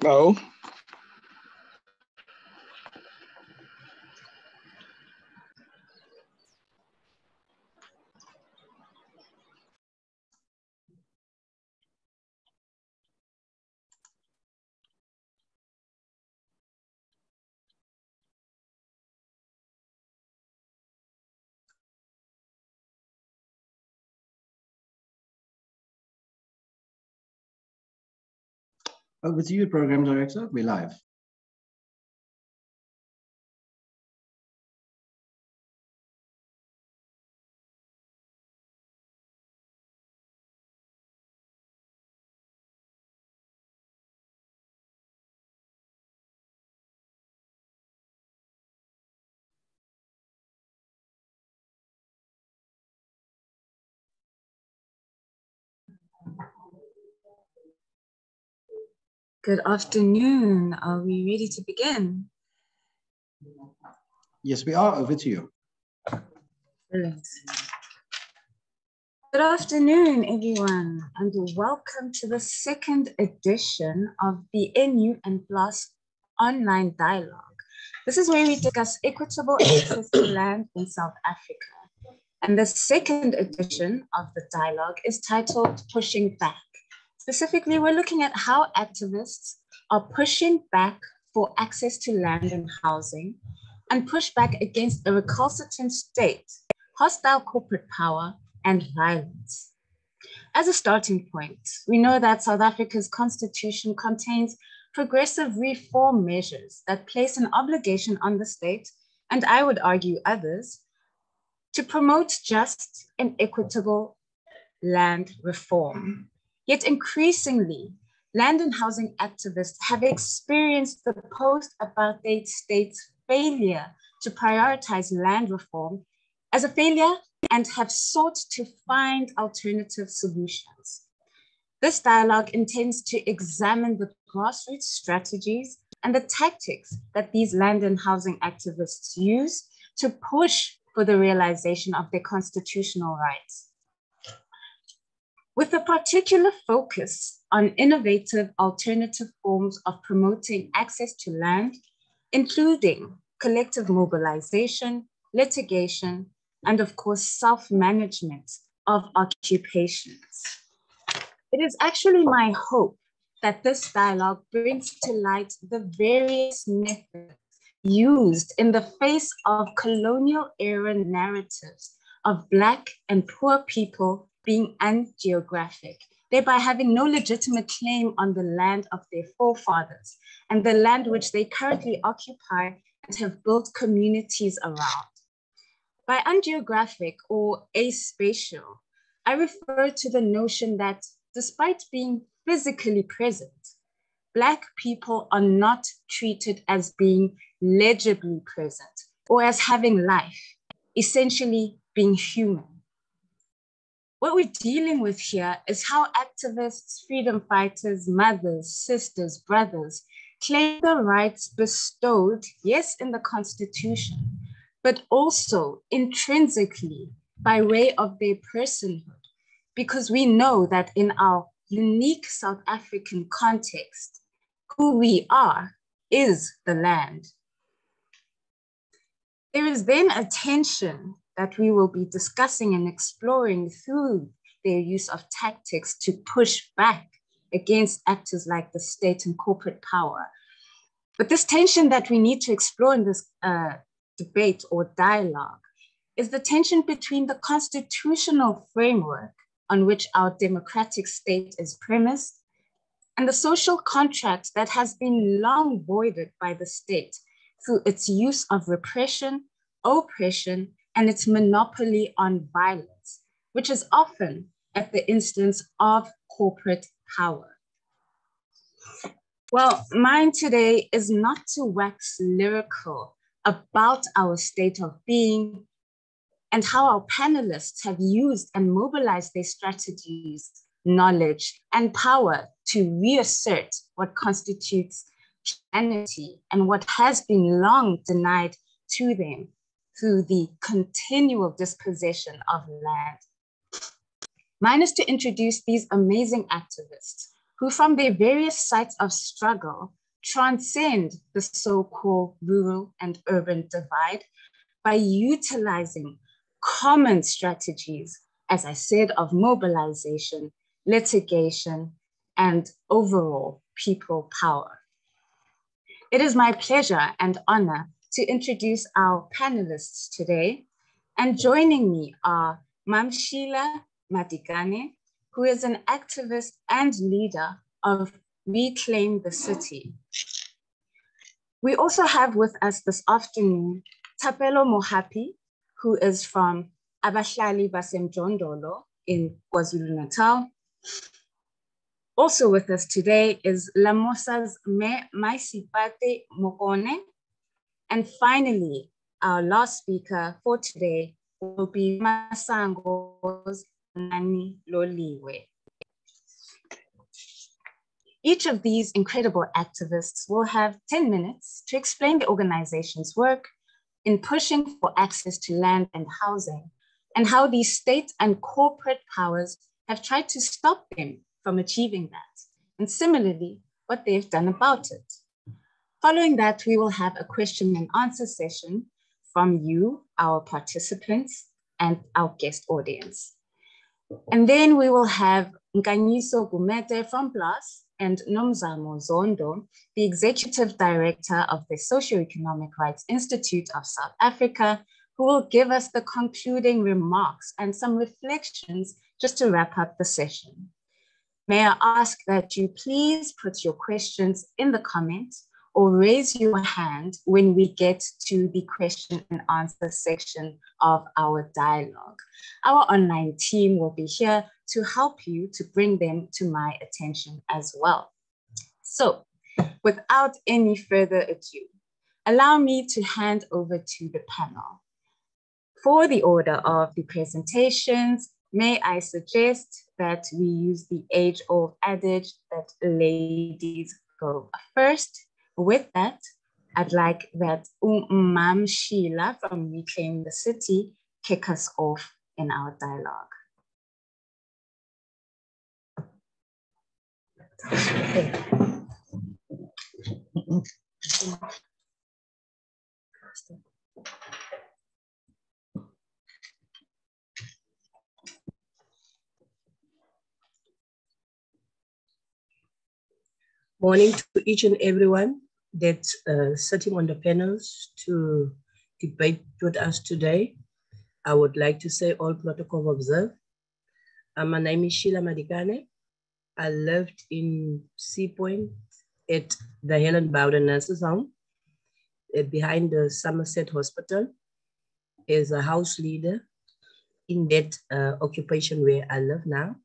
No. Over to you, Program Director. We're live. Good afternoon. Are we ready to begin? Yes, we are. Over to you. Brilliant. Good afternoon, everyone, and welcome to the second edition of the NU and Plus online dialogue. This is where we discuss equitable access to land in South Africa. And the second edition of the dialogue is titled Pushing Back. Specifically, we're looking at how activists are pushing back for access to land and housing and push back against a recalcitrant state, hostile corporate power, and violence. As a starting point, we know that South Africa's constitution contains progressive reform measures that place an obligation on the state, and I would argue others, to promote just and equitable land reform. Yet increasingly, land and housing activists have experienced the post-apartheid state's failure to prioritize land reform as a failure and have sought to find alternative solutions. This dialogue intends to examine the grassroots strategies and the tactics that these land and housing activists use to push for the realization of their constitutional rights, with a particular focus on innovative alternative forms of promoting access to land, including collective mobilization, litigation, and of course, self-management of occupations. It is actually my hope that this dialogue brings to light the various methods used in the face of colonial era narratives of Black and poor people being ungeographic, thereby having no legitimate claim on the land of their forefathers and the land which they currently occupy and have built communities around. By ungeographic or aspatial, I refer to the notion that despite being physically present, Black people are not treated as being legibly present or as having life, essentially being human. What we're dealing with here is how activists, freedom fighters, mothers, sisters, brothers claim the rights bestowed, yes, in the Constitution, but also intrinsically by way of their personhood, because we know that in our unique South African context, who we are is the land. There is then a tension that we will be discussing and exploring through their use of tactics to push back against actors like the state and corporate power. But this tension that we need to explore in this debate or dialogue is the tension between the constitutional framework on which our democratic state is premised and the social contract that has been long voided by the state through its use of repression, oppression, and its monopoly on violence, which is often at the instance of corporate power. Well, mine today is not to wax lyrical about our state of being and how our panelists have used and mobilized their strategies, knowledge, and power to reassert what constitutes humanity and what has been long denied to them through the continual dispossession of land. Mine is to introduce these amazing activists who from their various sites of struggle transcend the so-called rural and urban divide by utilizing common strategies, as I said, of mobilization, litigation, and overall people power. It is my pleasure and honor to introduce our panelists today. And joining me are Mamshila Madikane, who is an activist and leader of Reclaim the City. We also have with us this afternoon Thapelo Mohapi, who is from Abahlali Basemjondolo in KwaZulu-Natal. Also with us today is Lamosas Maisipate Mokone. And finally, our last speaker for today will be Masango's Nani Loliwe. Each of these incredible activists will have 10 minutes to explain the organization's work in pushing for access to land and housing, and how these state and corporate powers have tried to stop them from achieving that, and similarly, what they've done about it. Following that, we will have a question and answer session from you, our participants, and our guest audience. And then we will have Nkanyiso Gumete from PLAS and Nomzamo Zondo, the Executive Director of the Socioeconomic Rights Institute of South Africa, who will give us the concluding remarks and some reflections just to wrap up the session. May I ask that you please put your questions in the comments or raise your hand when we get to the question and answer section of our dialogue. Our online team will be here to help you to bring them to my attention as well. So, without any further ado, allow me to hand over to the panel. For the order of the presentations, may I suggest that we use the age-old adage that ladies go first. With that, I'd like that Mamshila from Reclaim the City kick us off in our dialogue. Morning to each and everyone that's sitting on the panels to debate with us today. I would like to say all protocol observed. My name is Sheila Madikane. I lived in Sea Point at the Helen Bowden Nurses Home behind the Somerset Hospital as a house leader in that occupation where I live now.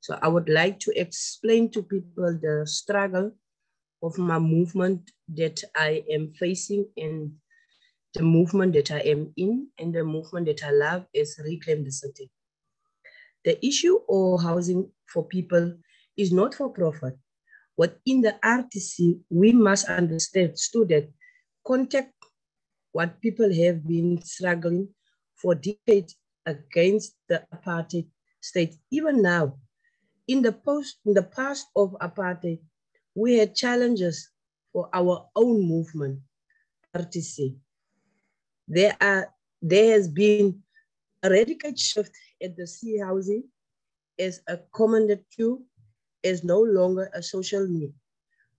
So I would like to explain to people the struggle of my movement that I am facing and the movement that I am in and the movement that I love is Reclaim the City. The issue of housing for people is not for profit. Within the RTC, we must understand so that contact what people have been struggling for decades against the apartheid state. Even now, in the past of apartheid, we had challenges for our own movement, RTC. There has been a radical shift at the sea housing as a commodity is no longer a social need.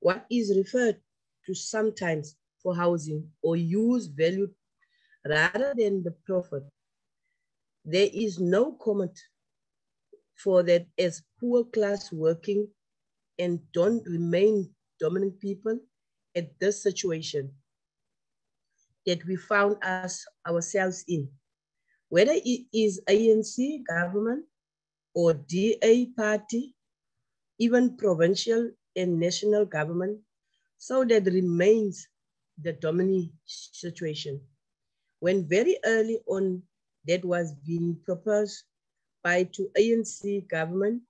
What is referred to sometimes for housing or use value rather than the profit. There is no comment for that as poor class working and don't remain dominant people at this situation that we found ourselves in. Whether it is ANC government or DA party, even provincial and national government, so that remains the dominant situation. When very early on that was being proposed by to ANC government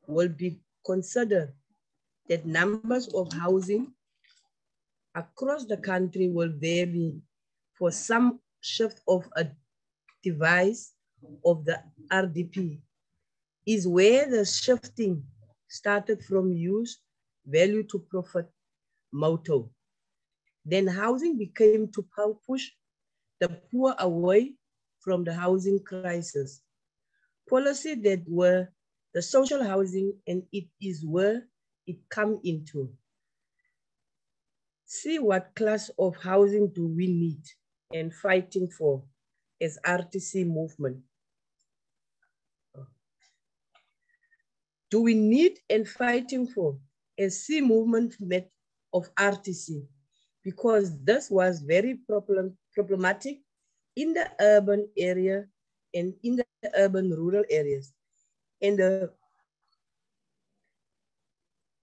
will be considered that numbers of housing across the country will vary for some shift of a device of the RDP is where the shifting started from use value to profit motto. Then housing became to push the poor away from the housing crisis. Policy that were the social housing, and it is where it come into. See what class of housing do we need and fighting for as RTC movement. Do we need and fighting for as C movement of RTC? Because this was very problematic in the urban area and in the urban rural areas. And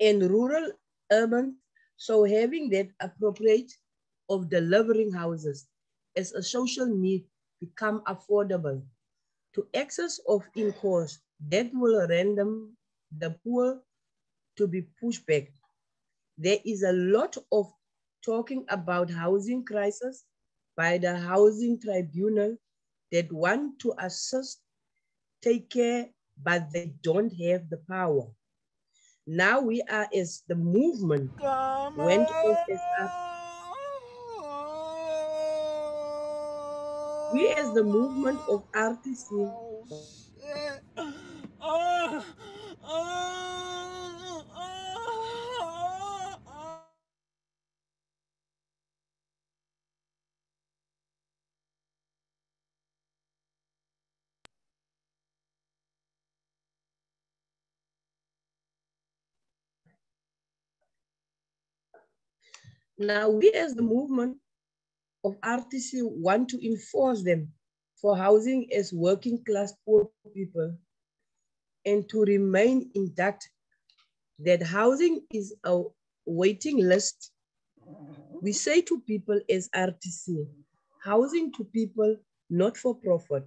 rural urban, so having that appropriate of delivering houses as a social need become affordable to excess of in-course that will render the poor to be pushed back. There is a lot of talking about housing crisis by the Housing Tribunal that want to assist, take care, but they don't have the power. Now we are as the movement went off as up. We as the movement of RTC. Now we as the movement of RTC want to enforce them for housing as working class poor people and to remain intact that housing is a waiting list. We say to people as RTC, housing to people not for profit,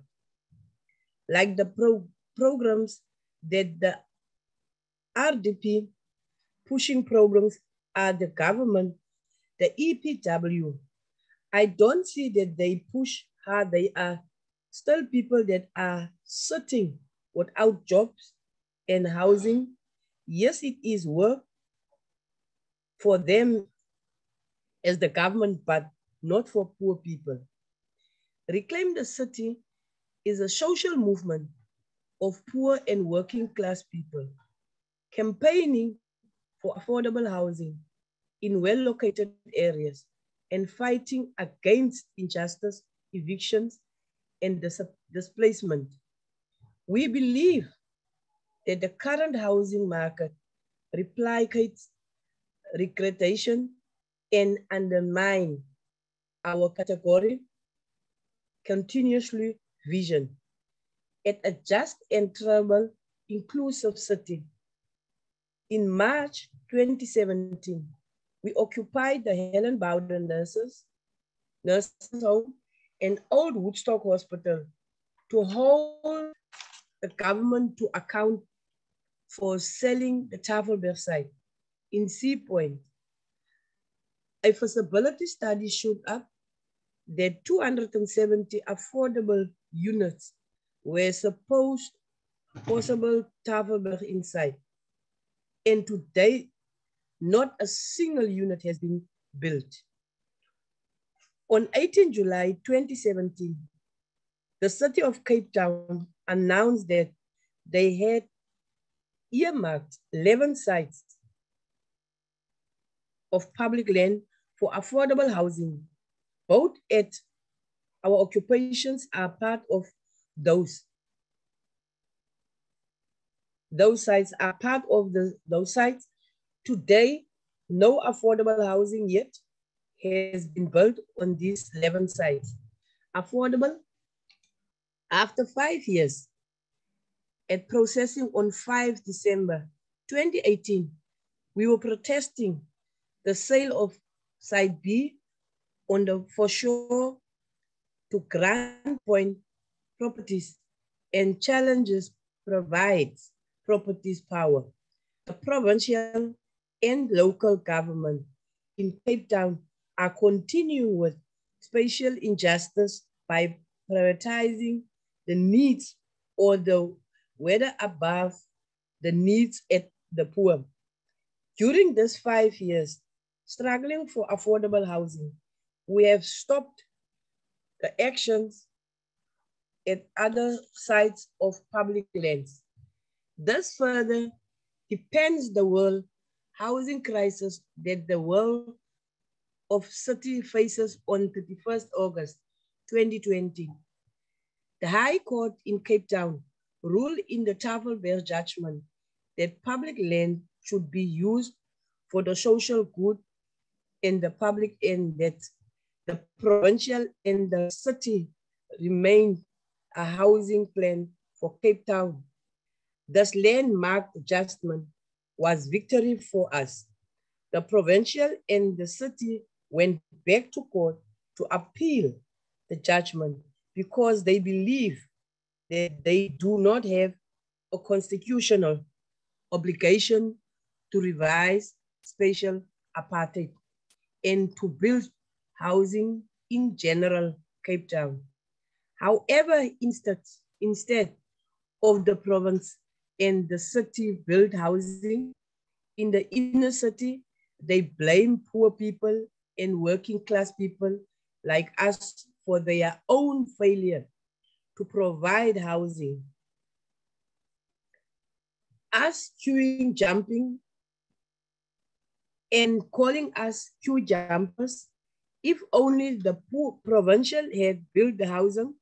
like the programs that the RDP pushing programs are the government, the EPW. I don't see that they push hard. They are still people that are sitting without jobs and housing. Yes, it is work for them as the government, but not for poor people. Reclaim the City is a social movement of poor and working class people, campaigning for affordable housing in well-located areas and fighting against injustice, evictions, and displacement. We believe that the current housing market replicates recreation and undermine our category continuously vision at a just and trouble inclusive city. In March 2017, we occupied the Helen Bowden Nurses Home and Old Woodstock Hospital to hold the government to account for selling the Tafelberg site in Sea Point. A feasibility study showed up that 270 affordable units were supposed possible Tafelberg inside. And today, not a single unit has been built. On 18 July 2017, the city of Cape Town announced that they had earmarked 11 sites of public land for affordable housing. Both at our occupations are part of those. Those sites are part of those sites. Today, no affordable housing yet has been built on these 11 sites. Affordable after 5 years. At processing on 5 December 2018, we were protesting the sale of Site B on the foreshore to Grand Point Properties and challenges provides properties power. The provincial and local government in Cape Town are continuing with spatial injustice by prioritizing the needs or the whether above the needs at the poor. During these 5 years, struggling for affordable housing, we have stopped the actions at other sites of public lands. This further depends the world housing crisis that the world of city faces on 31st August 2020. The High Court in Cape Town ruled in the Tafelberg judgment that public land should be used for the social good and the public, and that the provincial and the city remained a housing plan for Cape Town. This landmark adjustment was victory for us. The provincial and the city went back to court to appeal the judgment because they believe that they do not have a constitutional obligation to revise spatial apartheid and to build housing in general Cape Town. However, instead of the province and the city build housing in the inner city, they blame poor people and working class people like us for their own failure to provide housing. Us queuing jumping and calling us queue jumpers, if only the poor provincial had built the housing,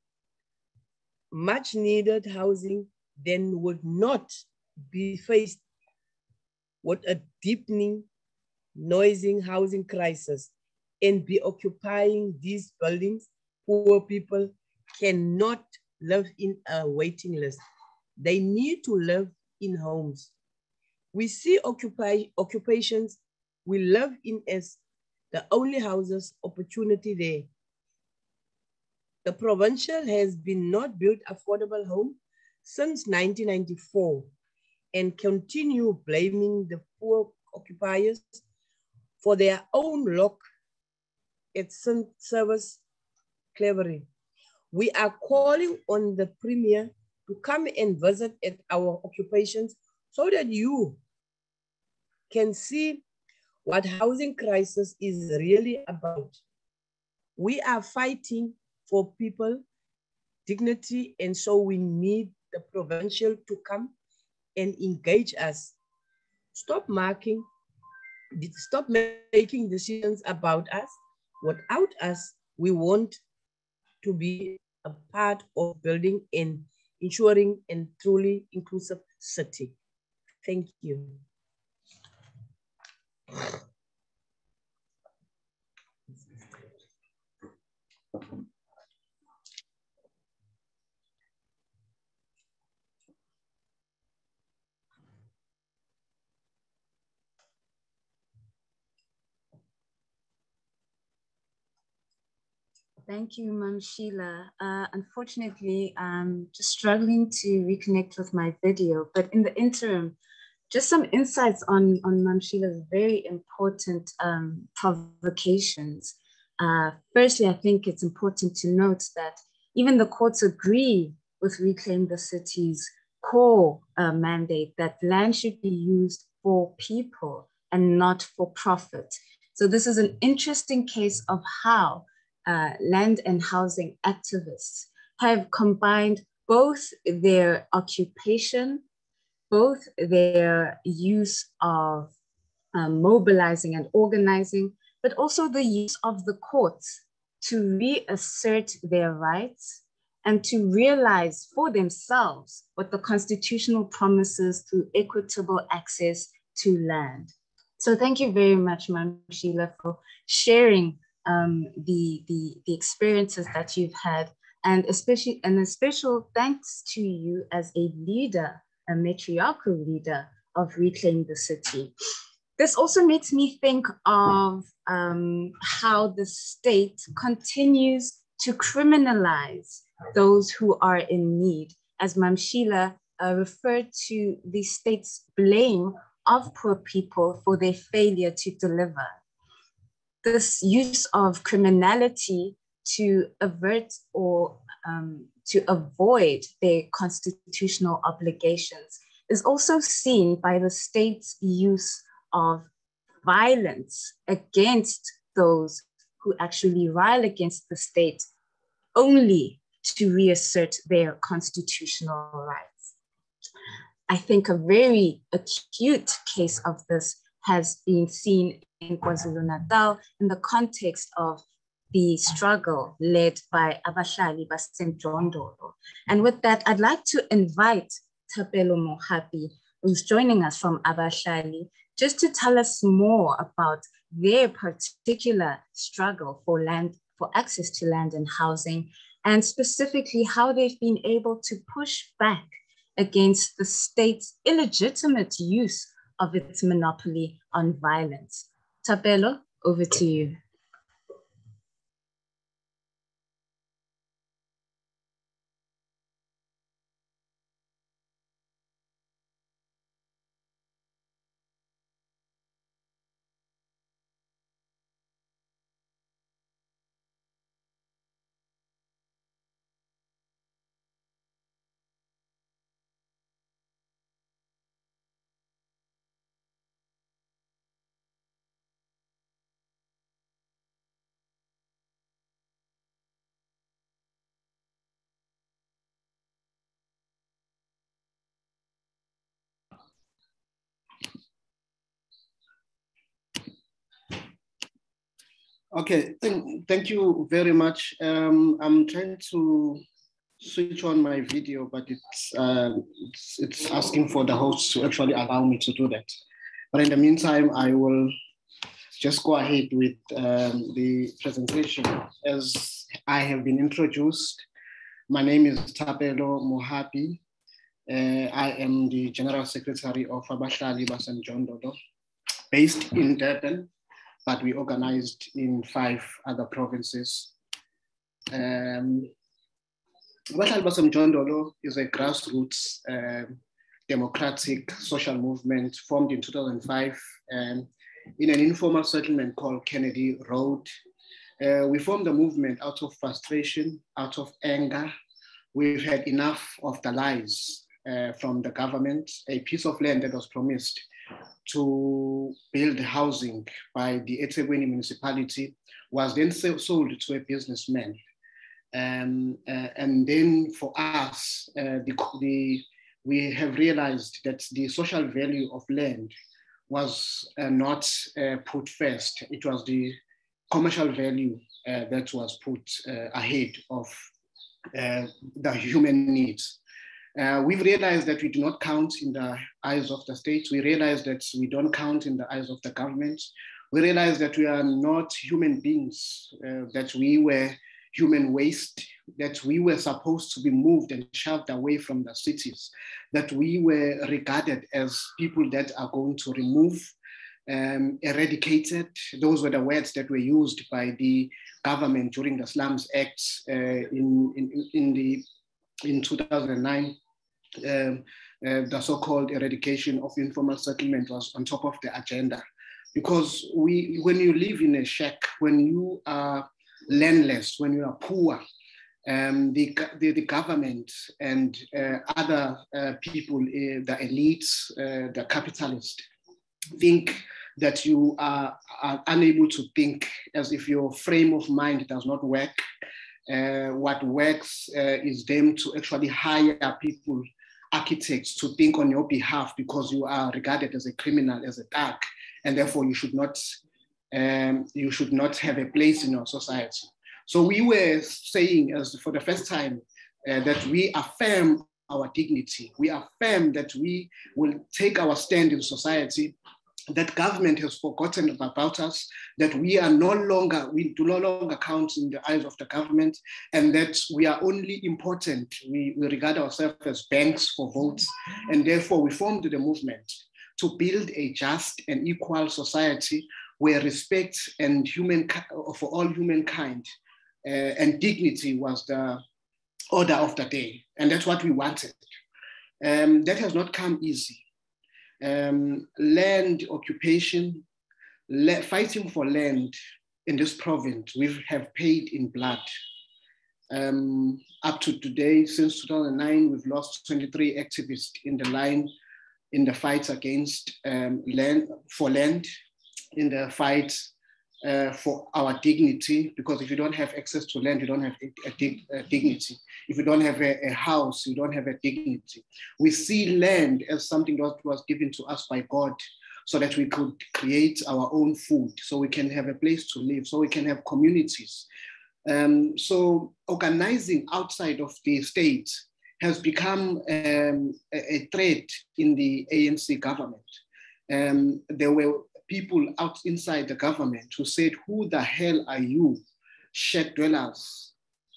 much needed housing, then would not be faced with a deepening, noising housing crisis and be occupying these buildings. Poor people cannot live in a waiting list. They need to live in homes. We see occupations we live in as the only houses opportunity there. The provincial has been not built affordable home since 1994 and continue blaming the poor occupiers for their own luck at service cleverly. We are calling on the Premier to come and visit at our occupations so that you can see what housing crisis is really about. We are fighting for people, dignity, and so we need the provincial to come and engage us. Stop making decisions about us. Without us, we want to be a part of building and ensuring a truly inclusive city. Thank you. Thank you, Ma'am Sheila. Unfortunately, I'm just struggling to reconnect with my video, but in the interim, just some insights on Ma'am Sheila's very important provocations. Firstly, I think it's important to note that even the courts agree with Reclaim the City's core mandate that land should be used for people and not for profit. So this is an interesting case of how land and housing activists have combined both their occupation, both their use of mobilizing and organizing, but also the use of the courts to reassert their rights and to realize for themselves what the constitutional promises through equitable access to land. So thank you very much, Ma'am Sheila, for sharing the experiences that you've had, and a special thanks to you as a leader, a matriarchal leader of Reclaim the City. This also makes me think of how the state continues to criminalize those who are in need, as Ma'am Sheila referred to the state's blame of poor people for their failure to deliver. This use of criminality to avert or to avoid their constitutional obligations is also seen by the state's use of violence against those who actually rile against the state only to reassert their constitutional rights. I think a very acute case of this has been seen in KwaZulu-Natal in the context of the struggle led by Abahlali baseMjondolo. And with that, I'd like to invite Thapelo Mohapi, who's joining us from Abahlali, just to tell us more about their particular struggle for land, for access to land and housing, and specifically how they've been able to push back against the state's illegitimate use of its monopoly on violence. Thapelo, over to you. Okay, thank you very much. I'm trying to switch on my video, but it's asking for the host to actually allow me to do that. But in the meantime, I will just go ahead with the presentation. As I have been introduced, my name is Thapelo Mohapi. I am the General Secretary of Abahlali baseMjondolo, based in Durban, but we organized in 5 other provinces. Abahlali baseMjondolo is a grassroots democratic social movement formed in 2005 in an informal settlement called Kennedy Road. We formed the movement out of frustration, out of anger. We've had enough of the lies from the government. A piece of land that was promised to build housing by the eThekwini municipality was then sold to a businessman. And then for us, we have realized that the social value of land was not put first. It was the commercial value that was put ahead of the human needs. We've realized that we do not count in the eyes of the state. We realize that we don't count in the eyes of the government. We realize that we are not human beings, that we were human waste, that we were supposed to be moved and shoved away from the cities, that we were regarded as people that are going to remove, eradicated. Those were the words that were used by the government during the Slums Act in 2009. The so-called eradication of informal settlement was on top of the agenda. Because when you live in a shack, when you are landless, when you are poor, the government and other people, the elites, the capitalists, think that you are unable to think, as if your frame of mind does not work. What works is them to actually hire people, architects, to think on your behalf because you are regarded as a criminal, as a thug, and therefore you should not have a place in our society. So we were saying, as for the first time, that we affirm our dignity. We affirm that we will take our stand in society, that government has forgotten about us, that we do no longer count in the eyes of the government, and that we are only important. We regard ourselves as banks for votes, and therefore we formed the movement to build a just and equal society where respect and for all humankind and dignity was the order of the day. And that's what we wanted. That has not come easy. Land occupation, fighting for land in this province, we have paid in blood. Up to today, since 2009, we've lost 23 activists in the line in the fight against land, in the fight for our dignity, because if you don't have access to land, you don't have a dignity. If you don't have a house, you don't have a dignity. We see land as something that was given to us by God so that we could create our own food, so we can have a place to live, so we can have communities. So organizing outside of the state has become a threat in the ANC government. There were people out inside the government who said, who the hell are you, shed dwellers,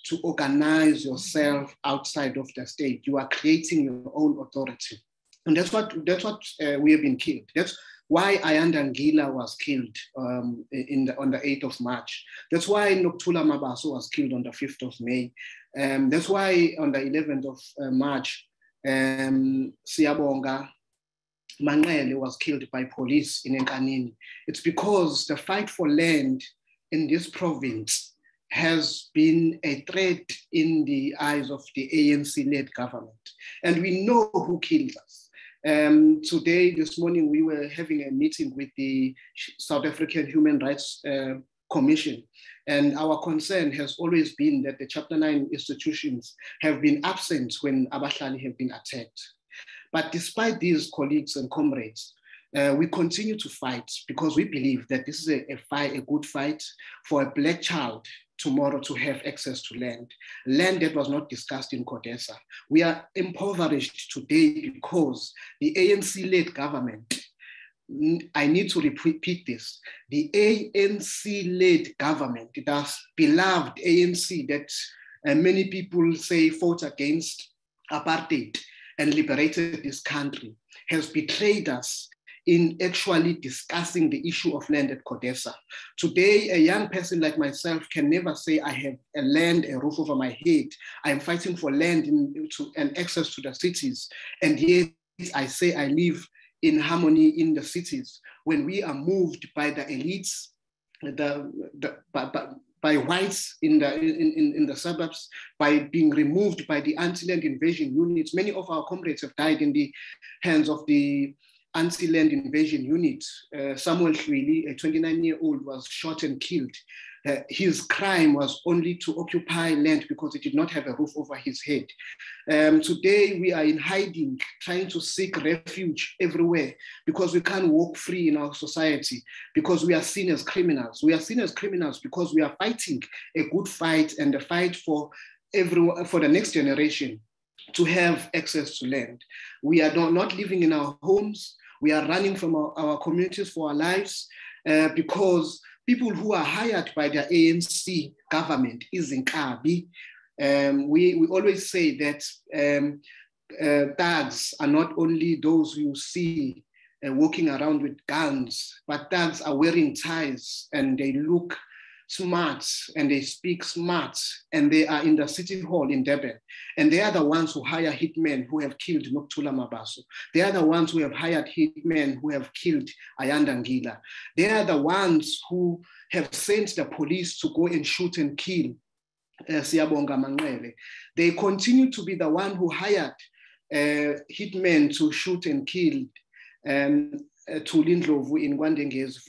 to organize yourself outside of the state? You are creating your own authority. And that's what we have been killed. That's why Ayanda Ngila was killed on the 8th of March. That's why Nokuthula Mabaso was killed on the 5th of May. That's why on the 11th of March, Siyabonga Manele was killed by police in Enkanini. It's because the fight for land in this province has been a threat in the eyes of the ANC-led government. And we know who killed us. This morning, we were having a meeting with the South African Human Rights Commission. And our concern has always been that the Chapter 9 institutions have been absent when Abahlali have been attacked. But despite these colleagues and comrades, we continue to fight because we believe that this is a good fight for a Black child tomorrow to have access to land that was not discussed in CODESA. We are impoverished today because the ANC-led government, I need to repeat this, the ANC-led government, the beloved ANC that many people say fought against apartheid and liberated this country, has betrayed us in actually discussing the issue of land at CODESA. Today, a young person like myself can never say I have a land, a roof over my head. I am fighting for land and access to the cities. And yet I say I live in harmony in the cities when we are moved by the elites, by whites in the suburbs, by being removed by the anti-land invasion units. Many of our comrades have died in the hands of the anti-land invasion unit. Samuel Hlwili, a 29-year-old, was shot and killed. His crime was only to occupy land because he did not have a roof over his head. Today, we are in hiding, trying to seek refuge everywhere because we can't walk free in our society, because we are seen as criminals. We are seen as criminals because we are fighting a good fight and a fight for everyone, for the next generation to have access to land. We are not living in our homes. We are running from our communities for our lives because people who are hired by the ANC government is in Kabi. We always say that thugs are not only those you see walking around with guns, but thugs are wearing ties and they look smart and they speak smart and they are in the city hall in Durban. And they are the ones who hire hitmen who have killed Nokuthula Mabaso. They are the ones who have hired hitmen who have killed Ayanda Ngila. They are the ones who have sent the police to go and shoot and kill Siyabonga Manele. They continue to be the one who hired hitmen to shoot and kill Tulindlovu in Gwandengezi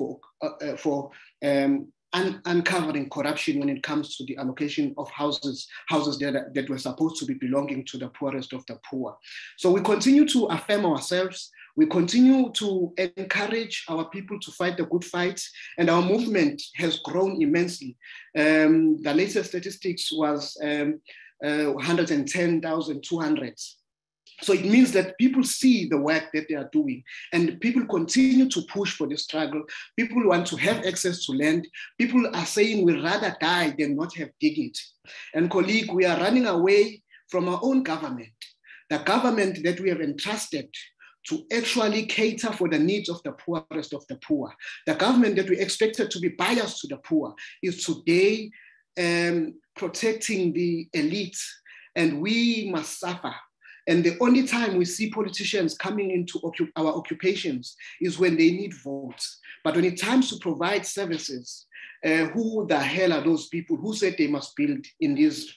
for uncovering corruption when it comes to the allocation of houses that were supposed to be belonging to the poorest of the poor. So we continue to affirm ourselves. We continue to encourage our people to fight the good fight, and our movement has grown immensely. The latest statistics was 110,200. So it means that people see the work that they are doing and people continue to push for the struggle. People want to have access to land. People are saying we'd rather die than not have dignity. And colleague, we are running away from our own government, the government that we have entrusted to actually cater for the needs of the poorest of the poor. The government that we expected to be biased to the poor is today protecting the elite, and we must suffer. And the only time we see politicians coming into our occupations is when they need votes. But when it's time to provide services, who the hell are those people who said they must build in these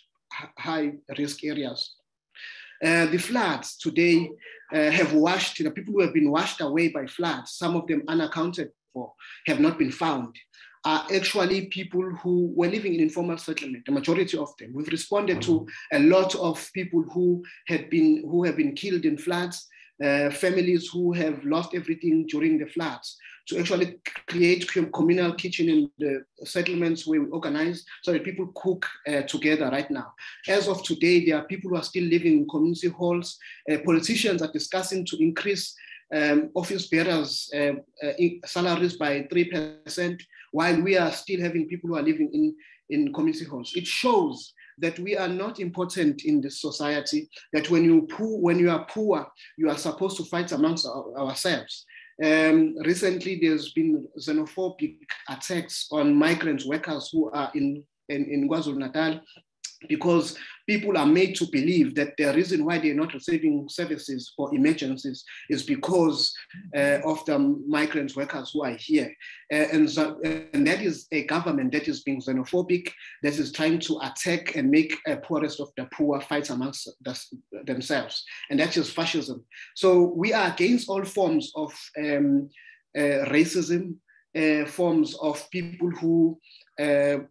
high risk areas? The floods today have washed, the people who have been washed away by floods, some of them unaccounted for, have not been found, are actually people who were living in informal settlement, the majority of them. We've responded to a lot of people who have been killed in floods, families who have lost everything during the floods, to actually create communal kitchen in the settlements where we organize so that people cook together right now. As of today, there are people who are still living in community halls. Politicians are discussing to increase office bearers' salaries by 3%, while we are still having people who are living in community halls. It shows that we are not important in this society, that when you are poor, you are supposed to fight amongst ourselves. Recently, there's been xenophobic attacks on migrant workers who are in KwaZulu-Natal, because people are made to believe that the reason why they're not receiving services for emergencies is because of the migrant workers who are here. And that is a government that is being xenophobic, that is trying to attack and make the poorest of the poor fight amongst themselves. And that is fascism. So we are against all forms of racism, forms of people who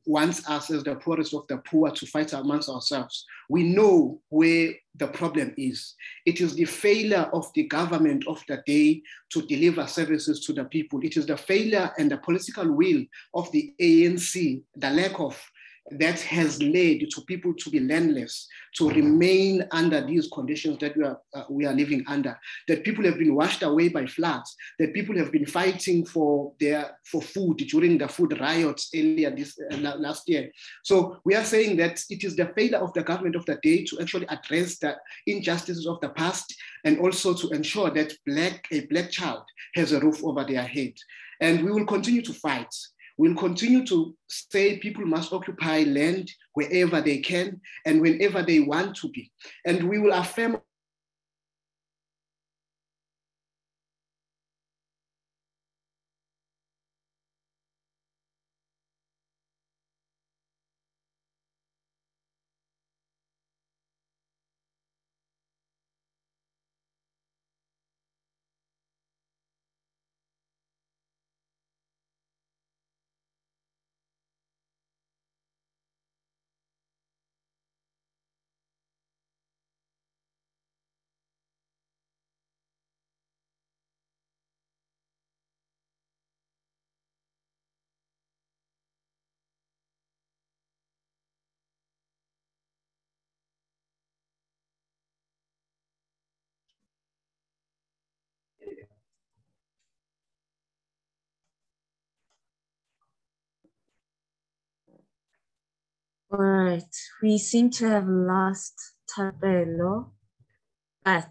wants us as the poorest of the poor to fight amongst ourselves. We know where the problem is. It is the failure of the government of the day to deliver services to the people. It is the failure and the political will of the ANC, the lack of that has led to people to be landless, to remain under these conditions that we are living under, that people have been washed away by floods, that people have been fighting for food during the food riots earlier last year. So we are saying that it is the failure of the government of the day to actually address the injustices of the past, and also to ensure that a black child has a roof over their head. And we will continue to fight. We'll continue to say people must occupy land wherever they can and whenever they want to be. And we will affirm All right, we seem to have lost Thapelo, but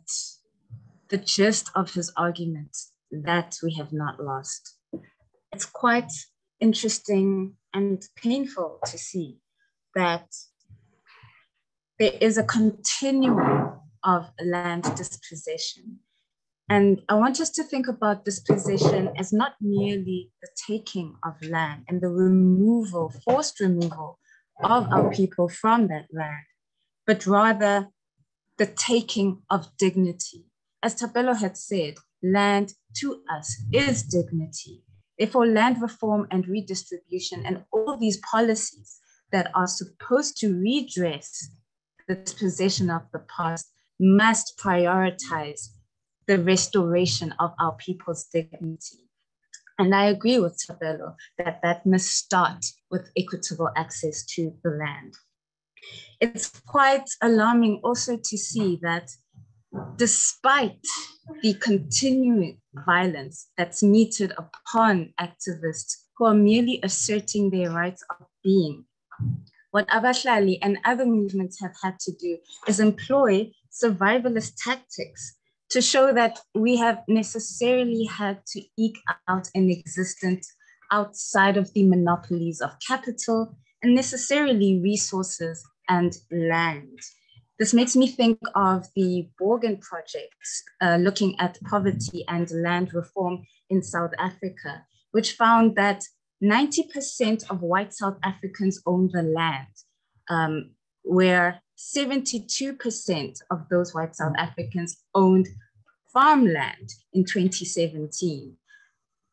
the gist of his argument, that we have not lost. It's quite interesting and painful to see that there is a continuum of land dispossession. And I want us to think about dispossession as not merely the taking of land and the removal, forced removal of our people from that land, but rather the taking of dignity. As Thapelo had said, land to us is dignity. Therefore, land reform and redistribution and all these policies that are supposed to redress the dispossession of the past must prioritize the restoration of our people's dignity. And I agree with Thapelo that must start with equitable access to the land. It's quite alarming also to see that despite the continuing violence that's meted upon activists who are merely asserting their rights of being, what Abahlali and other movements have had to do is employ survivalist tactics to show that we have necessarily had to eke out an existence outside of the monopolies of capital and necessarily resources and land. This makes me think of the Borgen projects looking at poverty and land reform in South Africa, which found that 90% of white South Africans own the land, where 72% of those white South Africans owned farmland in 2017.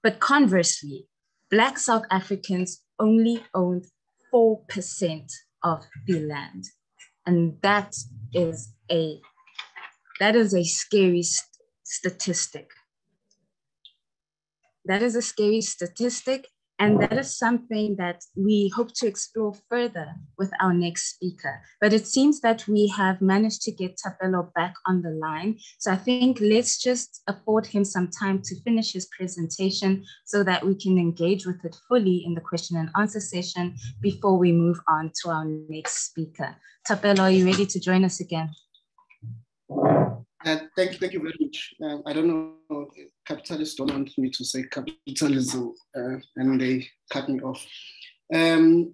But conversely, Black South Africans only owned 4% of the land. And that is a scary statistic. That is a scary statistic, and that is something that we hope to explore further with our next speaker. But it seems that we have managed to get Thapelo back on the line. So I think let's just afford him some time to finish his presentation so that we can engage with it fully in the question and answer session before we move on to our next speaker. Thapelo, are you ready to join us again? Thank you very much. I don't know, capitalists don't want me to say capitalism and they cut me off. I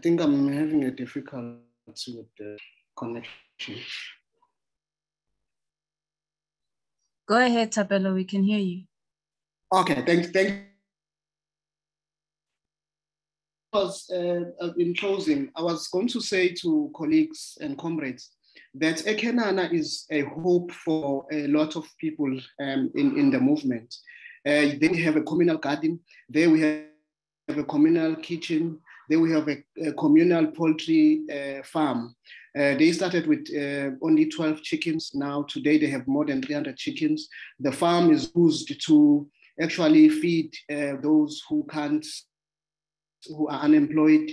think I'm having a difficulty with the connection. Go ahead, Thapelo, we can hear you. Okay, thank you. In closing, I was going to say to colleagues and comrades that Ekenana is a hope for a lot of people in the movement. Then we have a communal garden, there we have a communal kitchen, there we have a communal poultry farm. They started with only 12 chickens. Now today they have more than 300 chickens. The farm is used to actually feed those who are unemployed.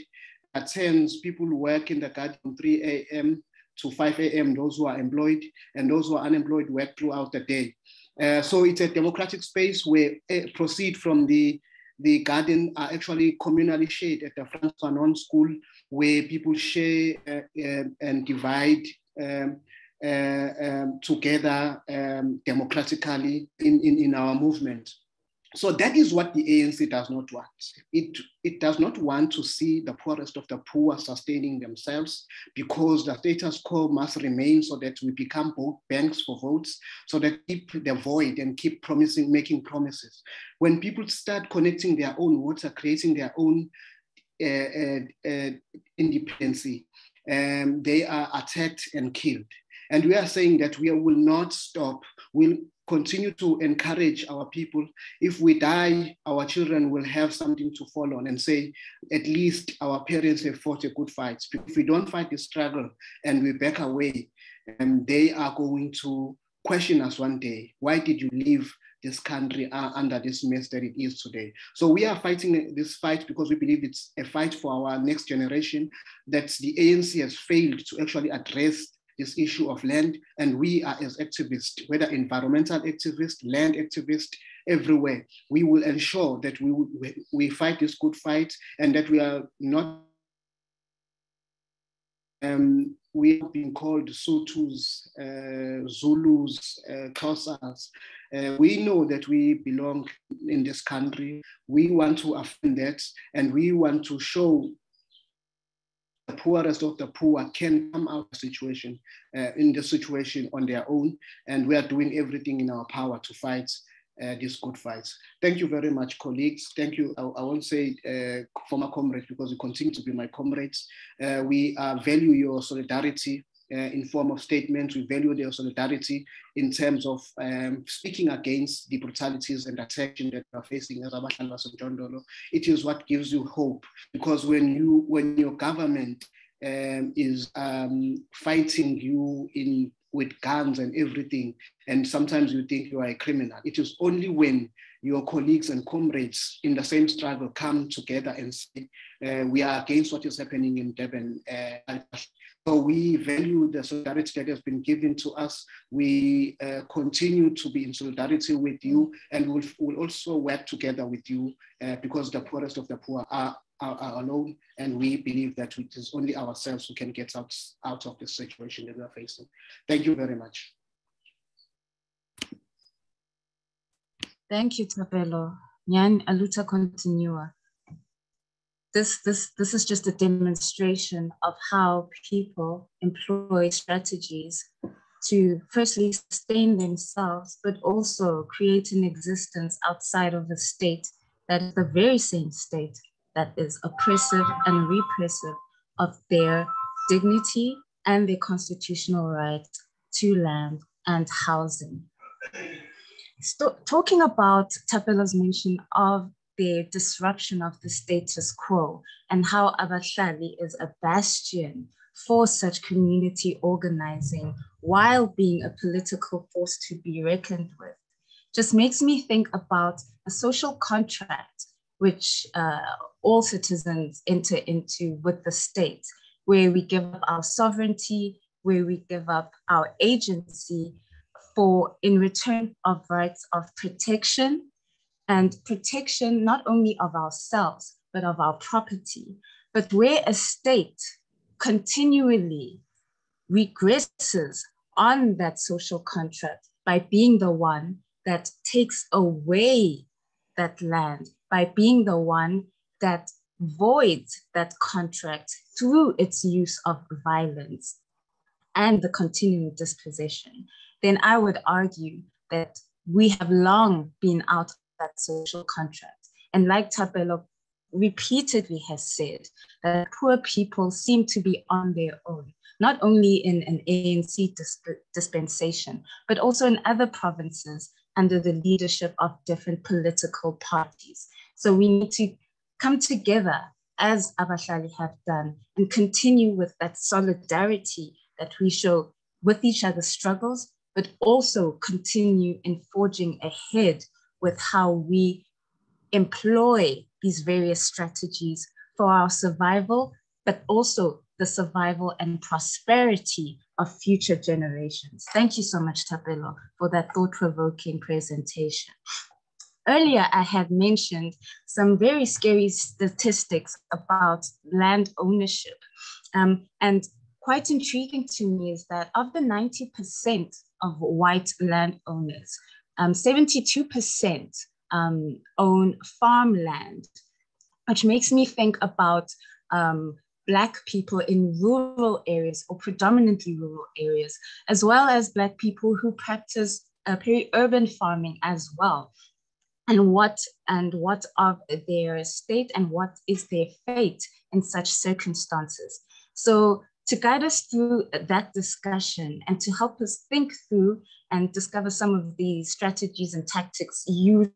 Attends people who work in the garden from 3 a.m. to 5 a.m., those who are employed, and those who are unemployed work throughout the day. So it's a democratic space where proceeds from the garden are actually communally shared at the Francois School, where people share and divide together democratically in our movement. So that is what the ANC does not want. It does not want to see the poorest of the poor sustaining themselves, because the status quo must remain so that we become both banks for votes, so that keep the void and keep making promises. When people start connecting their own water, creating their own independency, they are attacked and killed. And we are saying that we will not stop. We'll continue to encourage our people. If we die, our children will have something to fall on and say, at least our parents have fought a good fight. If we don't fight the struggle and we back away, they are going to question us one day. Why did you leave this country under this mess that it is today? So we are fighting this fight because we believe it's a fight for our next generation, that the ANC has failed to actually address this issue of land. And we are, as activists, whether environmental activists, land activists, everywhere, we will ensure that we fight this good fight, and that we are not we have been called Sotus, Zulus, Xhosas. We know that we belong in this country. We want to affirm that, and we want to show the poorest of the poor can come out of the situation, in the situation on their own, and we are doing everything in our power to fight these good fights. Thank you very much, colleagues. Thank you. I won't say former comrades, because you continue to be my comrades. We value your solidarity in form of statements. We value their solidarity in terms of speaking against the brutalities and attention that we are facing as Abahlalwas and John Dolo. It is what gives you hope, because when your government is fighting you with guns and everything, and sometimes you think you are a criminal, it is only when your colleagues and comrades in the same struggle come together and say, we are against what is happening in Durban. So we value the solidarity that has been given to us. We continue to be in solidarity with you, and we'll also work together with you, because the poorest of the poor are alone, and we believe that it is only ourselves who can get out of the situation that we are facing. Thank you very much. Thank you, Thapelo. Nyan Aluta continua. This is just a demonstration of how people employ strategies to firstly sustain themselves, but also create an existence outside of the state that is the very same state that is oppressive and repressive of their dignity and their constitutional right to land and housing. Talking about Tapelo's mention of the disruption of the status quo and how Abahlali is a bastion for such community organizing while being a political force to be reckoned with, just makes me think about a social contract which all citizens enter into with the state, where we give up our sovereignty, where we give up our agency for in return of rights of protection, and protection not only of ourselves, but of our property. But where a state continually regresses on that social contract by being the one that takes away that land, by being the one that voids that contract through its use of violence and the continuing dispossession, then I would argue that we have long been out of that social contract. And like Tapelo repeatedly has said, that poor people seem to be on their own, not only in an ANC dispensation, but also in other provinces under the leadership of different political parties. So we need to come together as Abahlali have done and continue with that solidarity that we show with each other's struggles, but also continue in forging ahead with how we employ these various strategies for our survival, but also the survival and prosperity of future generations. Thank you so much, Tapelo, for that thought-provoking presentation. Earlier, I had mentioned some very scary statistics about land ownership. And quite intriguing to me is that of the 90% of white landowners, 72% own farmland, which makes me think about Black people in rural areas or predominantly rural areas, as well as Black people who practice peri-urban farming as well. And what of their state and what is their fate in such circumstances. So to guide us through that discussion and to help us think through and discover some of the strategies and tactics used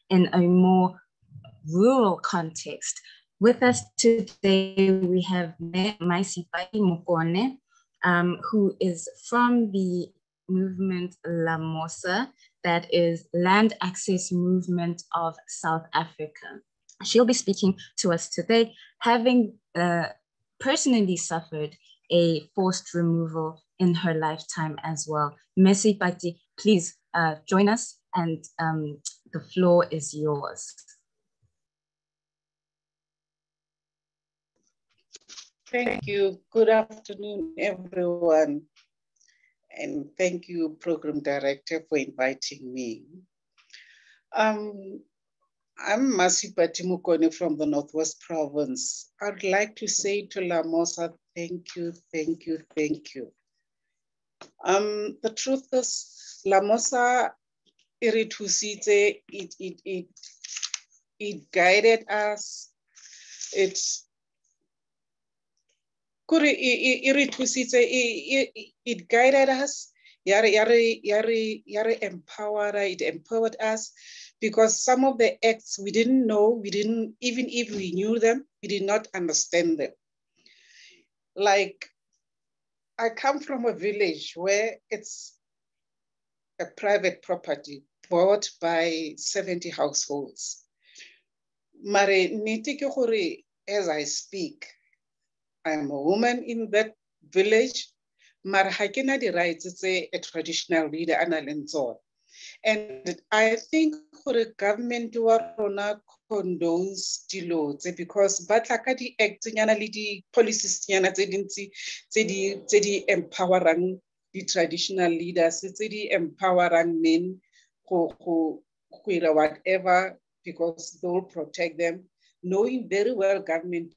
in a more rural context. With us today, we have Maisipati Mokone, who is from the movement Lamosa, that is Land Access Movement of South Africa. She'll be speaking to us today, having personally suffered a forced removal in her lifetime as well. Maisipati, please join us, and the floor is yours. Thank you. Good afternoon, everyone. And thank you, Program Director, for inviting me. I'm Maisipati Mokone from the Northwest Province. I'd like to say to Lamosa, thank you, thank you, thank you. The truth is, Lamosa, it guided us. It guided us, it empowered us, because some of the acts we didn't know, even if we knew them, we did not understand them. Like, I come from a village where it's a private property bought by 70 households. Mare niti ke gore, as I speak, I'm a woman in that village, but I cannot the rights to say a traditional leader and I think for the government to condones the laws because but like the acting the policies the empowering the traditional leaders, the empowering men who whatever, because they'll protect them. Knowing very well government,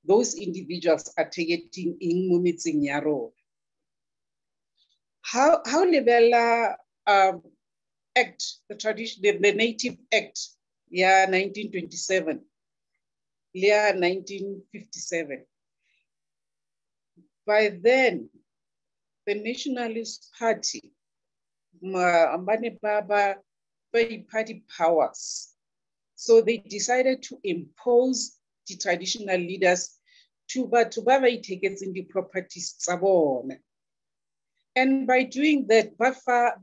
those individuals are targeting in moving your role. How level Act, the Native Act, yeah, 1927, yeah, 1957. By then, the Nationalist Party, party powers. So they decided to impose the traditional leaders to take it in the properties. And by doing that,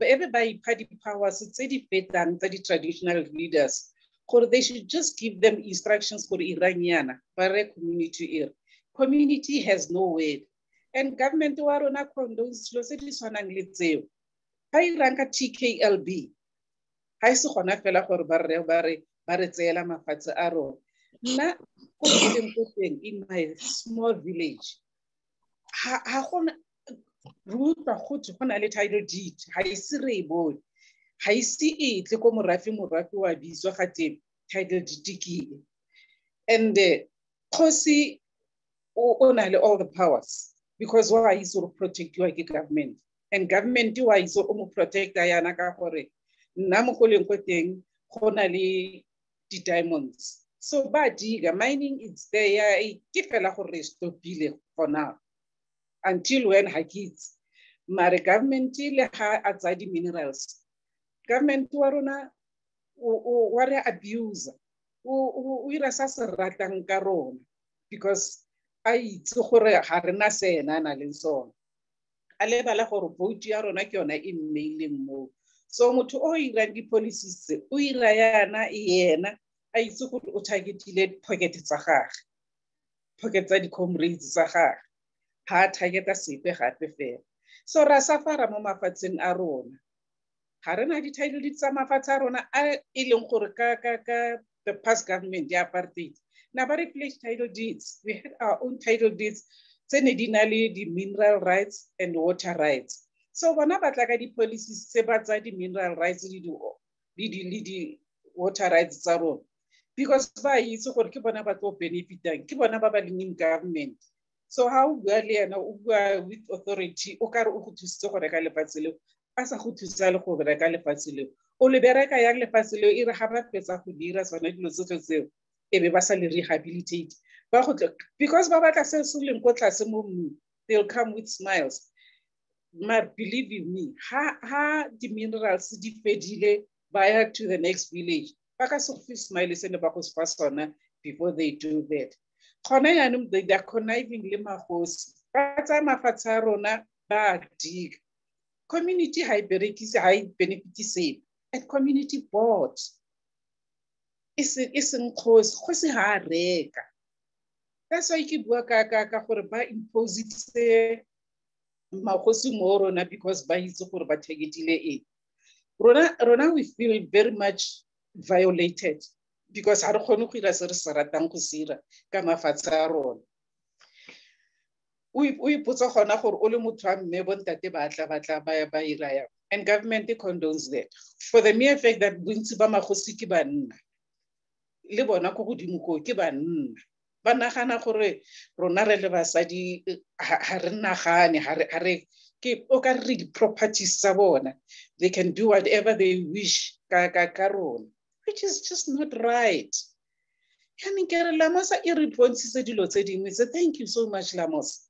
everybody party powers, it's than the traditional leaders. They should just give them instructions for Iranian, community. Community has no weight. And government warona condones ranka TKLB. Ha se gona fela gore ba re tseela mafatshe a rona. Nna ko in my small village, ha gona ruta go gona le title deed, ha ise re e bone, ha ise e tle ko morafi wa biswa ga teng title deed ke. And Khosi o na le all the powers because why is to protect your government, and government why is to protect yana ka gore nna mo koleng ko teng go na le di diamonds. So ba diga mining it's there, ke fela gore stopile for now until when ha kids mare government le ha a tsa di minerals, government wa rona wa re abuse o ira sa se ratang ka rona because a itse gore ga rena sena na le sona a lebala gore vote ya rona ke yona e maileng mo. So motho o irang di policies o ira yana yena a itse gore o targetile pocket tsa gagwe, pocket tsa di comrades tsa gagwe, ha targeta sepe gape fela. So ra safara mo mafatsheng a rona, ga rena di title di tsa mafatshe a rona a ileng gore ka the past government ya apartheid na ba replace title deeds. We had our own title deeds tsene di na le di mineral rights and water rights. So bona ba tla ka di policies tse ba tsa di mineral rights le di water rights tsa rona because ba itse gore ke bona ba tlo benefitang, ke bona ba ba leng government. So how bua le yena o bua with authority o ka re o go thusitse go reka lefatshe leo a sa go thusa le go reka lefatshe leo o le bereka yang lefatshe leo e re ga ba fetsa go dira tsona dilo tsotlhe tseo e be ba sa le rehabilitate ba go because ba batla se se leng ko tlase mo they'll come with smiles. But believe in me, ha the minerals di fedile via to the next village ba ka se go smile se ne ba go spa sona before they do that. Khona yanong they are conniving le magosi ba tsa mafatshe a rona ba dig community high benefit save at community board isn't cause ha reka. That's why ke bua ka gore ba impose it magosi mo rona because ba itse gore ba targetile e rona we feel very much violated because ha re khone go ira se re se ratang go sira ka mafatshe a rona. O ipotsa gona gore o le motho a mme bontate ba tla ba ira ya, and government condones that for the mere fact that bontsi ba magosi ke banna le bona ko godimo ko ke banna ba nagana gore rona re le basadi ha re nagane ha re ke o ka re di properties tsa bona, they can do whatever they wish ka rona, which is just not right. Yani ke re Lamosa e response dilo tse dingwe tse thank you so much Lamos.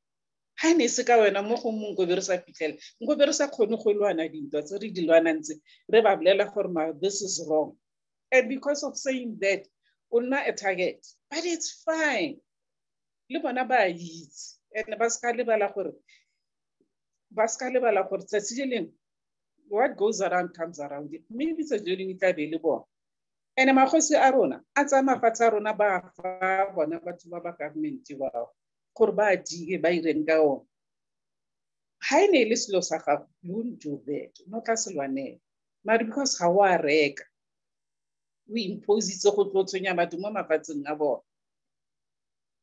Ha ne se ka wena mo go mong go be re sa fitlhela go be re sa khone go lwana dintwa tse re di lwana ntse re ba bolela gore this is wrong, and because of saying that on a target, but it's fine. Le bona ba itse and ba ska lebala gore tsatsile what goes around comes around. Maybe it's a journey tla be le bona and magosi a rona a tsa mafatshe a rona ba fa bona batho ba government ba gore ba dige ba ireng ka ona. Ha ene le selo sa gago you won't do that, no tla selwane mara because ha wa reka we impose it go tlotsenya batho mo mafatsheng a bona.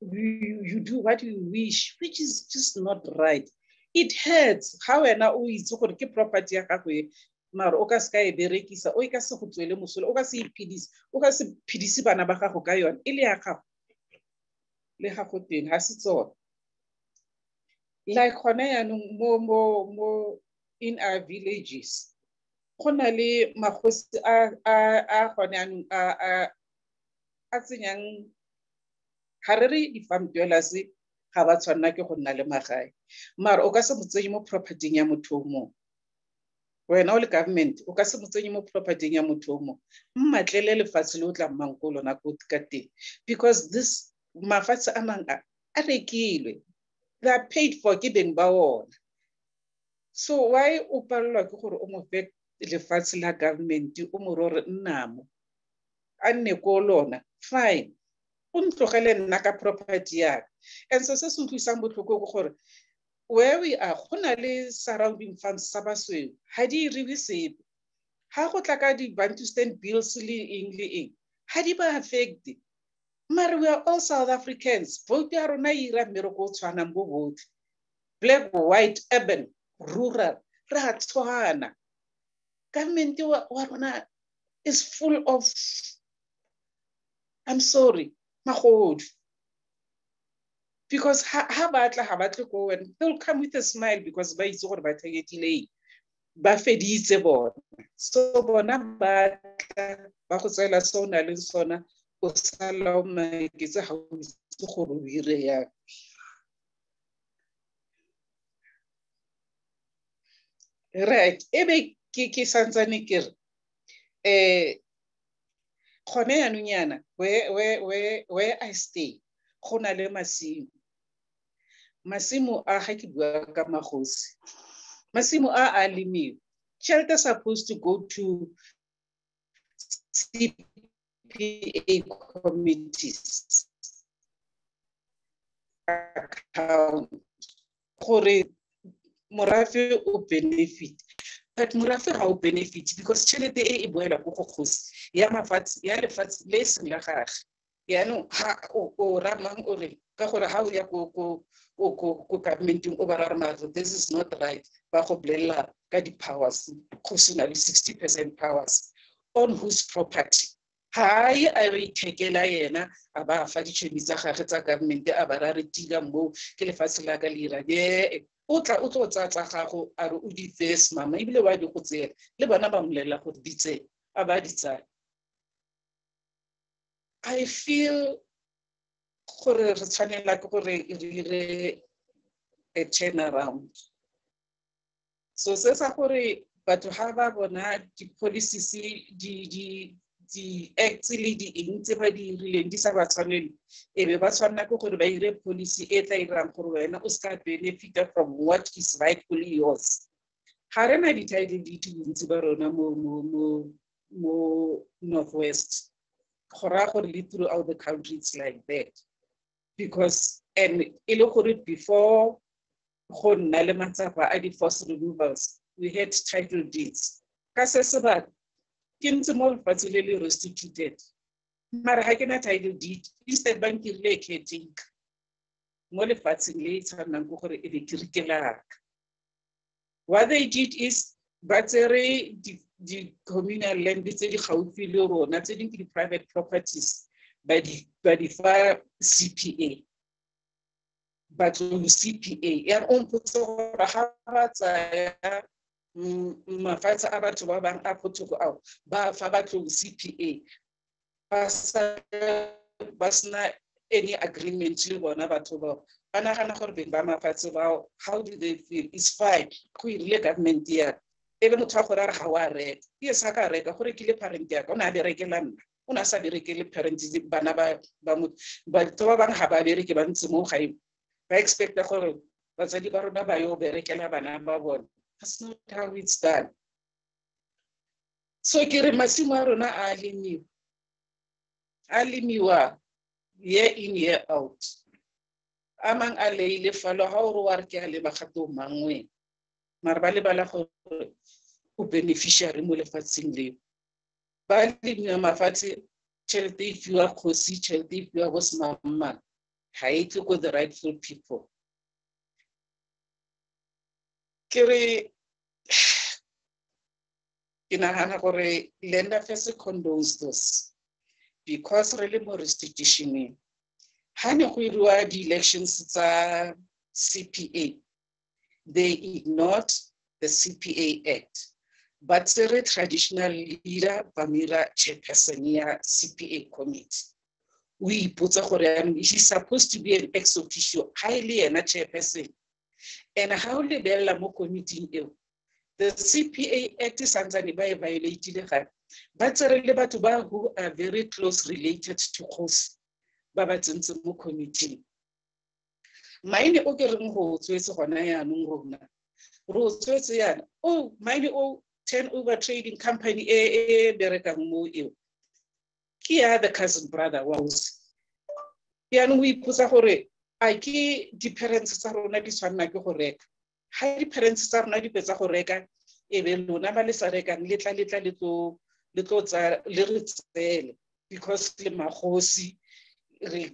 You do what you wish, which is just not right. It hurts how wena o itse gore ke property ya gago mara o ka se ka e berekisa o ka se go tswele mosola o ka se iphidise o ka se phidise bana ba gago ka yona ile ya gago le gago teng ha se tsona. Like khona yanong mo in our villages go na le magosi a gone anong a tsenyang ga re re di-farm dwellers ga ba tshwanela ke go nna le magae mara o ka se mo tsenye mo property ya motho o mongwe wena o le government o ka se mo tsenye mo property ya motho o mongwe mmatlele lefatshe le o tla mmang ko lona ko ka teng because this mafatshe a mang a rekilwe, they are paid for ke beng ba ona. So why o palelwa ke gore o mo fe lefatshe la government o mo rore nnamo a nne ko lona fine o ntlogele nna ka property yaka and so se se utlwisang botlhoko ke gore where we are go na le surrounding farms sa basweu ha di riwe sepe ha go tla ka di-Bantustan bills le eng ha di ba affect mara we are all South Africans vote ya rona ira mmereko o tshwanang bo botlhe black, white, urban, rural ra tshwana government wa rona is full of, I'm sorry, magodu. Because ha batle go when they'll come with a smile because ba itse gore ba theketile ba feditse bona. So bona ba go tsela so na le sona o sala o maketse ha o itse gore o ire ya. Right, ebe ke santsane ke re gone yaanong where I stay go na le masimo a ga ke bua ka magosi masimo a lemiwa tšhelete supposed to go to CPA committees account gore morafe o benefit but morafe ha o benefit because tšhelete e boela go gogosi ya mafatshe ya lefatshe le seng la gagwe yaanong ha o ramang o re ka gore ha o ya ko governmenting o ba rama this is not right ba go bolela ka di-powers go sena le 60% powers on whose property hae a re ithekela yena a ba fa ditšhomi tsa gagwe tsa government a ba ra re tila mo ke lefatshe la ka le ira o tlo tsatsa gago a re o di face mama ebile wa di go tsela le bona ba mmolela gore di tse a ba di tsaya I feel gore re tshwanela ke gore re dire a turnaround so se sa gore batho ha ba bona di-policies di-acts le di-eng tse ba di rileng di sa ba tshwanele ebe ba tshwanela ke gore ba ire policy e tla irang gore wena o ska benefita from what is rightfully yours ga re na di-title deed bontsi ba rona mo Northwest go raya gore le throughout the country it's like that because and e le gore before go nna le matsapa a di-forced removals we had title deeds ka se sebaka ke ntse mo lefatshe le le restituted mara ha ke na title deed instead ba nkirile caretaker mo lefatsheng le tshwanang go gore e be ke rikelaka what they did is ba tsere di communal land tse di gaufi le rona tse dingwe ke di-private properties ba di fa CPA batlo CPA ya o mpotse gore ha ba tsaya mafatshe a batho ba bang a photoko ao ba fa batlo CPA ba sena any agreement le bona batho ba ba nagana gore beng ba mafatshe bao how do they feel it's fine go irile government ya ebe motho a gore a re ga wa reka ke sa ka reka gore ke le parent ya ka o na berekela nna o na sa berekele parent bana ba batho ba bang ga ba bereke ba ntse mo gae ba expecta gore batsadi ba rona ba yo berekela bana ba bona. That's not how it's done. So ke re masimo a rona a lemiwa year in year out amang a leile falo ha o re wa re ke a le bagato mangwe mara ba le bala go o beneficiary mo lefatsheng le ba le mafatshe tšhelete e fiwa kgosi tšhelete e fiwa go semama ha e tle go the rightful people ke re ke nagana gore land affairs condones this because really more restitution ha ne go iriwa di-elections tsa CPA they ignored the CPA Act but the traditional leader, Pamela, chairperson ya CPA committee. We put he's supposed to be an ex officio, highly a chairperson. And how the Bella Mo committee, the CPA Act is violated, but who are very close related to host Babatinsumu committee. Mine ogering holds with Honaya Nungona. Rose, oh, mine 10 over trading company, Berekamu. Here the cousin brother was. Yan we put a hore. I key the parents are not this one like a horek. High parents are not the Pesahoreka, even Lunabalisa and little sale because the Mahosi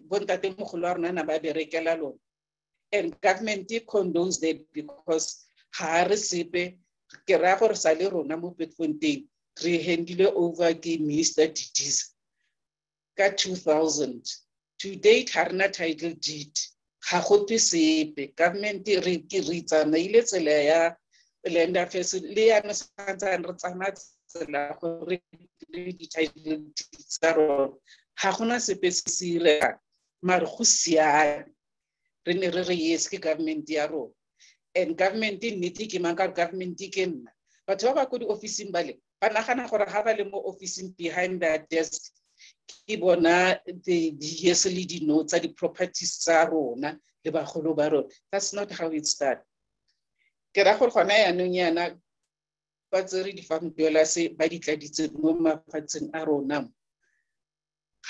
Bontate Muhularna by the Rekalalo. And government condones that because her recipe, Kerahor Salero Namupet Fontaine, handed over the Minister Ditis. Got 2000. To date, her not title deed. Hakopi sepe, government reads a nail selaya, lender facility, and Santanas la title Saro. Hakuna sepesira, Marhusia, Renere government yaro. And government in Nitikimanka government taken. But what could office in Bali? Panahana or have a more office behind that desk. Kibona the yearly notes at the properties Sarona, the Baholobaro. That's not how it started. Kerahor Honaya Nunyana, but the redefined Biola say by the credit Moma Patson Aronam.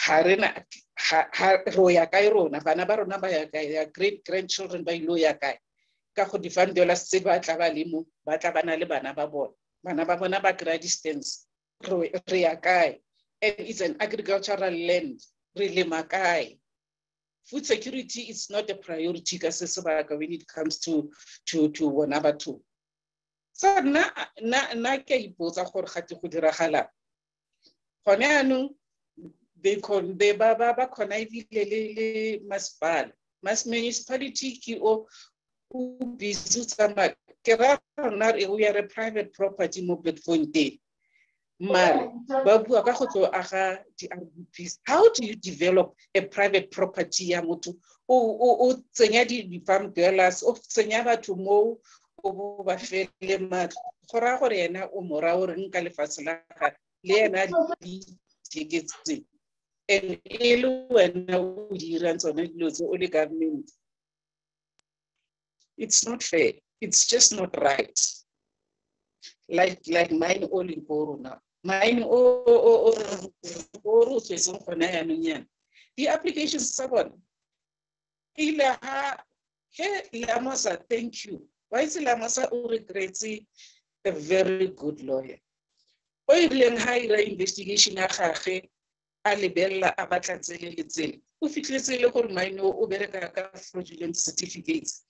Harena Royakairona, Banabaro Nabayaka, great grandchildren by Loyakai. Kako defend Biola Seba Tavalimu, Batabana Lebanababo, Banababonaba distance, Royakai. And it's an agricultural land, really Makai. Food security is not a priority when it comes to Wanabatu. So na ke ipoza gore gati go diragala. Gone anong they ba khona le masipala. Mas municipality ki o busy tsama ke ra rona we are a private property mo Bloemfontein. Mare babu ka go tlo aga di RDPs. How do you develop a private property ya motho o tsenya di farm dwellers o tsenya batho mo o ba fele matlo gora gore ena o mora o reng ka lefatshe la ga le ena di tiketse and elo wena o dira tsone dilo tse o le government. It's not fair. It's just not right. Like mine all in Corona. Mine the applications someone. Lamasa, thank you. Why is Lamasa regrets a very good lawyer? Oil higher investigation alibella abatazeli. Who fixes a local minor Uberaka fraudulent certificates.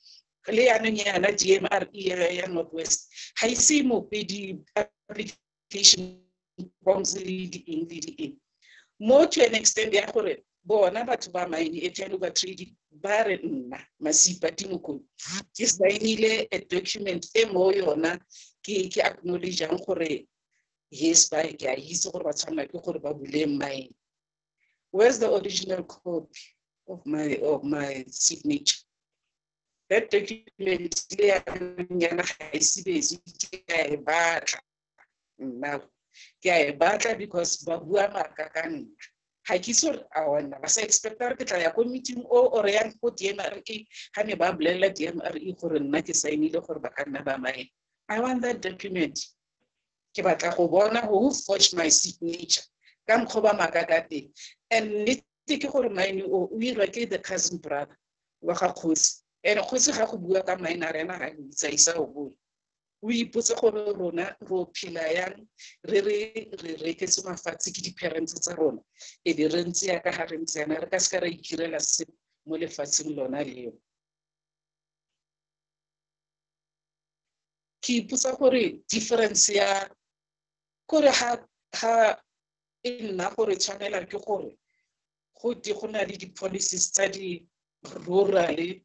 Leanana GMRE Northwest. I see more PD application forms leading VDA. More to an extent, they are born about to buy my Etenuba treaty, Baron Masipa Timuku. Is the a document, Moyona, Ki acknowledge Ankore. Yes, by his or what's on my mine. Where's the original copy of my signature? That document I see now. Because Babua Makakan. Hakisor, our Navasa expector, a committee or young put DMRE, Hannibal let DMRE for a Nakis I need for Bakanabamai. I want that document. Kibata Hobona who forged my signature. Come Koba Makakati. And Nitiki remind you, we locate the cousin brother, Wakakus. And Hosihakubuaka mine arena, I say so. We put a corona, Ropilayan, Rekesuma Fatiki parents are on. A Rentia Harentia, Cascara Kirela Sip, Molefatsim Lonalio. Keep Pusapori, differencia, Korea ha in Napoli channel and Kore. Who digonally the policy study rurally.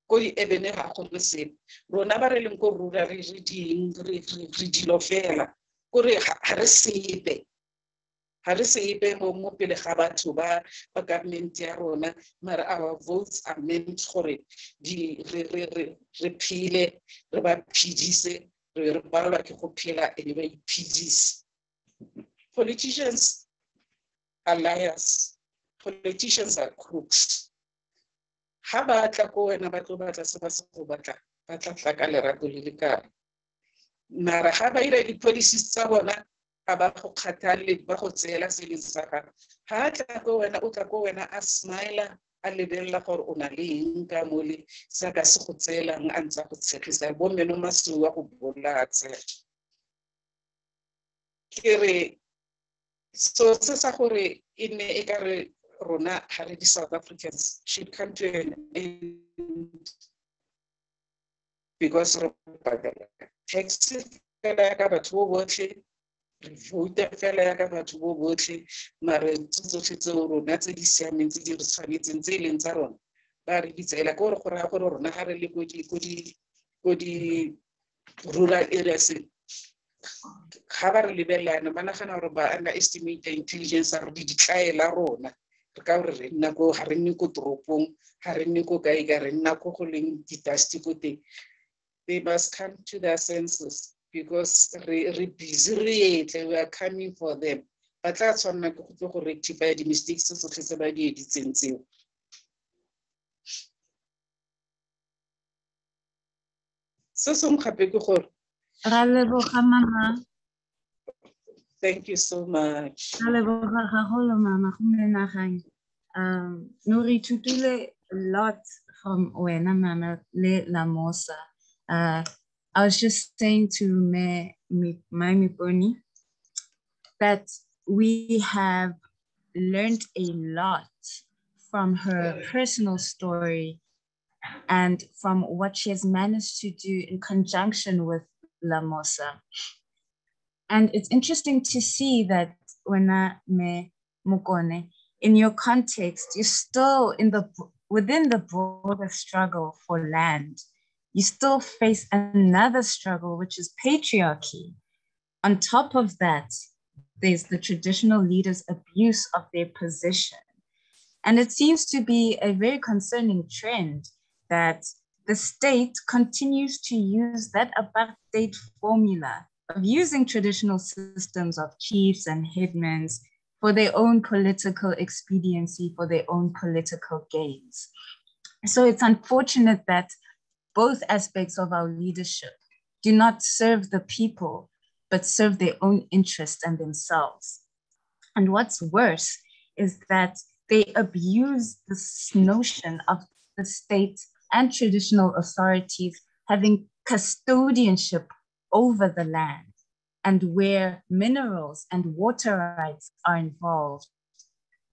Koi ebene ha go se rona ba re leng go rura re di lo fela kore ha re sebe mo pele ga batho ba government ya rona, mara our votes are meant gore re phele re ba phedise re balwa ke go phela e ba iphedise. Politicians are liars. Politicians are crooks. Ha ba tla ko wena ba tlo batla se ba se go batla ba tla tla ka lerato le le ka mara ha ba ira di-policies tsa bona ga ba go kgathalle ba go tseela se leng sa gago. Ha tla ko wena o tla ko wena a smile a lebella gore o na le eng ka mo le sa ka se go tseelang a ntse go tshegisa bo meno maseu wa go bolatse ke re so se sa gore e ne e ka re rona ha re di South Africans should come to an end because of taxes fela ka batho bo botlhe re vote fela ya ka batho bo botlhe mare tsotlhe tseo rona tse di siameng tse di re tshwanetseng tse e leng tsa rona ba re di tseela ke gore raya gore rona ga re le ko di rural areas ga ba re lebelana ba nagana gore ba underestimate the intelligence ya re di tlaela rona re ka gore re nna ko ga re nne ko toropong ga re nne ko kae ka re nna ko go leng di-dusty ko teng. They must come to their senses because re busy we are coming for them. Ba tla tshwanela ke go rectify di-mistakes tse tsotlhe tse ba di editseng tseo. Se sengwe gape ke gore Ra leboga mama. thank you so much. Ra leboga gagolo mama go menaganya. No re ithutile a lot from wena mama le Lamosa. I was just saying to my Miponi that we have learned a lot from her personal story and from what she has managed to do in conjunction with Lamosa. And it's interesting to see that when me Mukone, in your context, you're still within the broader struggle for land. You still face another struggle, which is patriarchy. On top of that, there's the traditional leaders' abuse of their position. And it seems to be a very concerning trend that the state continues to use that apartheid formula of using traditional systems of chiefs and headmen for their own political expediency, for their own political gains. So it's unfortunate that both aspects of our leadership do not serve the people, but serve their own interests and themselves. And what's worse is that they abuse this notion of the state and traditional authorities having custodianship over the land, and where minerals and water rights are involved.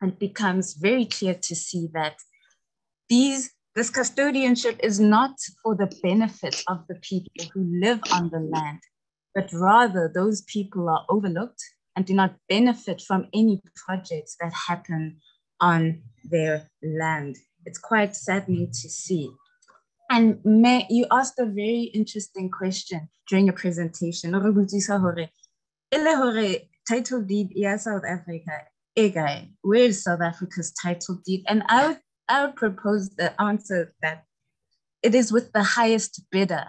It becomes very clear to see that this custodianship is not for the benefit of the people who live on the land, but rather those people are overlooked and do not benefit from any projects that happen on their land. It's quite saddening to see. And you asked a very interesting question during your presentation. Title deed, yeah, South Africa. Where is South Africa's title deed? And I would propose the answer that it is with the highest bidder,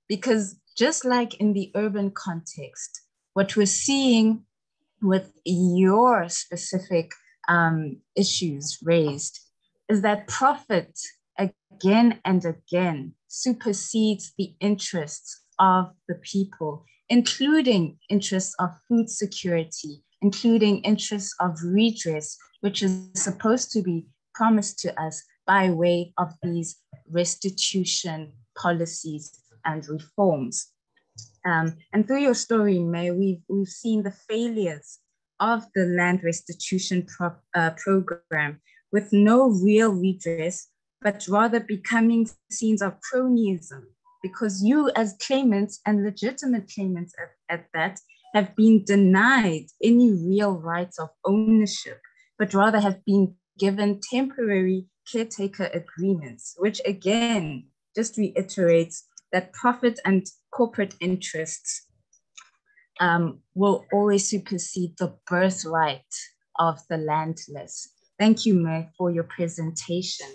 because just like in the urban context, what we're seeing with your specific issues raised is that profit again and again supersedes the interests of the people, including interests of food security, including interests of redress, which is supposed to be promised to us by way of these restitution policies and reforms. And through your story, May, we've seen the failures of the land restitution program with no real redress, but rather becoming scenes of cronyism, because you as claimants and legitimate claimants at that have been denied any real rights of ownership, but rather have been given temporary caretaker agreements, which again just reiterates that profit and corporate interests will always supersede the birthright of the landless. Thank you, Mayor, for your presentation.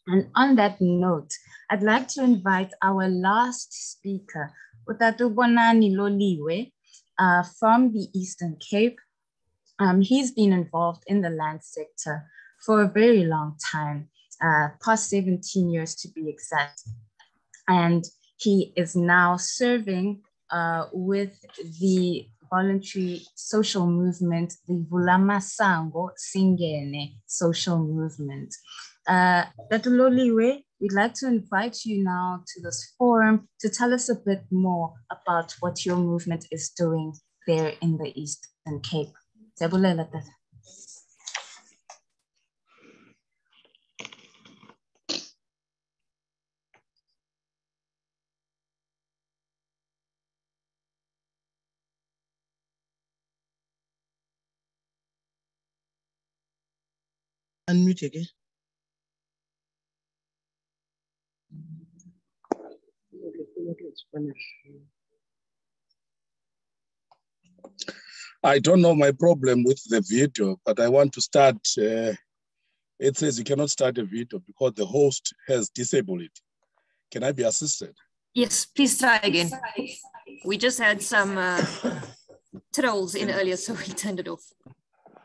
And on that note, I'd like to invite our last speaker, Utatu Bonani Loliwe, from the Eastern Cape. He's been involved in the land sector for a very long time, past 17 years to be exact. And he is now serving with the voluntary social movement, the Vulamasango Singene social movement. Datuloliwe, we'd like to invite you now to this forum to tell us a bit more about what your movement is doing there in the Eastern Cape. Unmute again. I don't know my problem with the video, but I want to start. It says you cannot start a video because the host has disabled it. Can I be assisted? Yes, please try again. We just had some trolls in earlier, so we turned it off.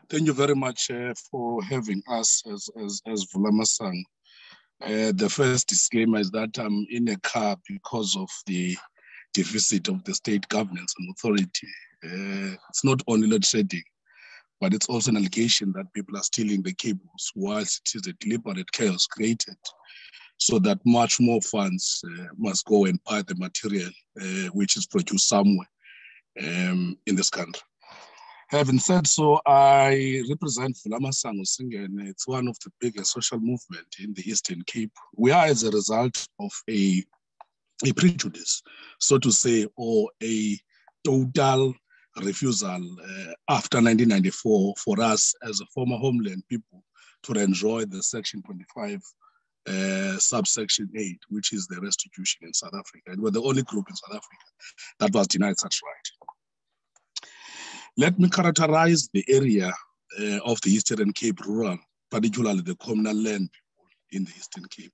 Thank you very much for having us as Vulamasang. The first disclaimer is that I'm in a car because of the deficit of the state governance and authority. It's not only load shedding, but it's also an allegation that people are stealing the cables whilst it is a deliberate chaos created so that much more funds must go and buy the material which is produced somewhere in this country. Having said so, I represent Vulamasango Singene. It's one of the biggest social movements in the Eastern Cape. We are as a result of a prejudice, so to say, or a total refusal after 1994 for us as a former homeland people to enjoy the Section 25 subsection 8, which is the restitution in South Africa. And we're the only group in South Africa that was denied such right. Let me characterize the area of the Eastern Cape rural, particularly the communal land people in the Eastern Cape.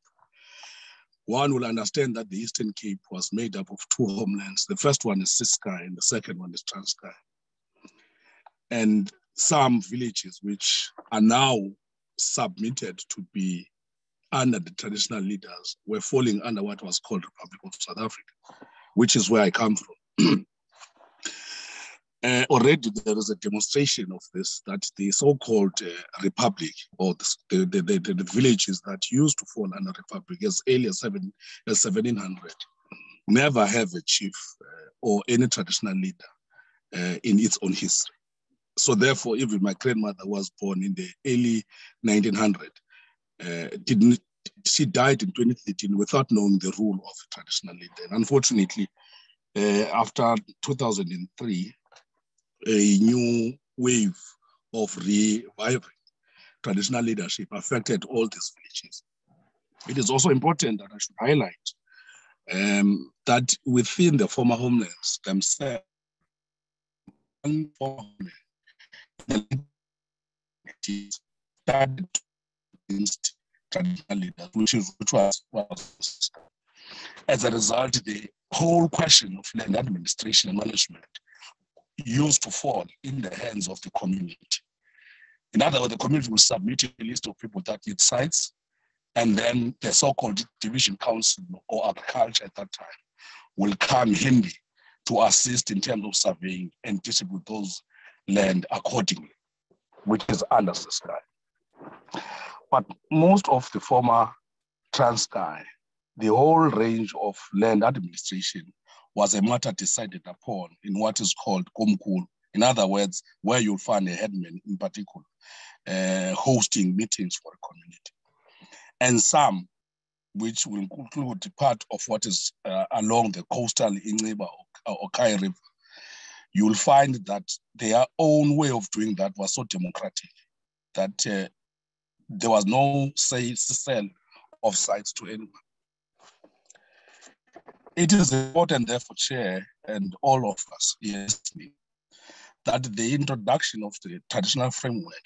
One will understand that the Eastern Cape was made up of two homelands. The first one is Ciskei and the second one is Transkei. And some villages which are now submitted to be under the traditional leaders were falling under what was called Republic of South Africa, which is where I come from. Already there is a demonstration of this, that the so-called republic or the villages that used to fall under republic as early as 1700 never have a chief or any traditional leader in its own history. So therefore, even my grandmother was born in the early 1900s. She died in 2013 without knowing the rule of a traditional leader. And unfortunately, after 2003, a new wave of reviving traditional leadership affected all these villages. It is also important that I should highlight that within the former homelands themselves, started against traditional leaders, which was as a result, the whole question of land administration and management used to fall in the hands of the community. In other words, the community will submit a list of people that need sites, and then the so-called division council or agriculture at that time will come handy to assist in terms of surveying and distribute those land accordingly, which is under Ciskei. But most of the former Transkei, the whole range of land administration was a matter decided upon in what is called Komkulu. In other words, where you'll find a headman in particular, hosting meetings for a community. And some, which will include part of what is along the coastal Ingiba or Kai River, you will find that their own way of doing that was so democratic that there was no sale of sites to anyone. It is important, therefore, Chair, and all of us listening that the introduction of the traditional framework,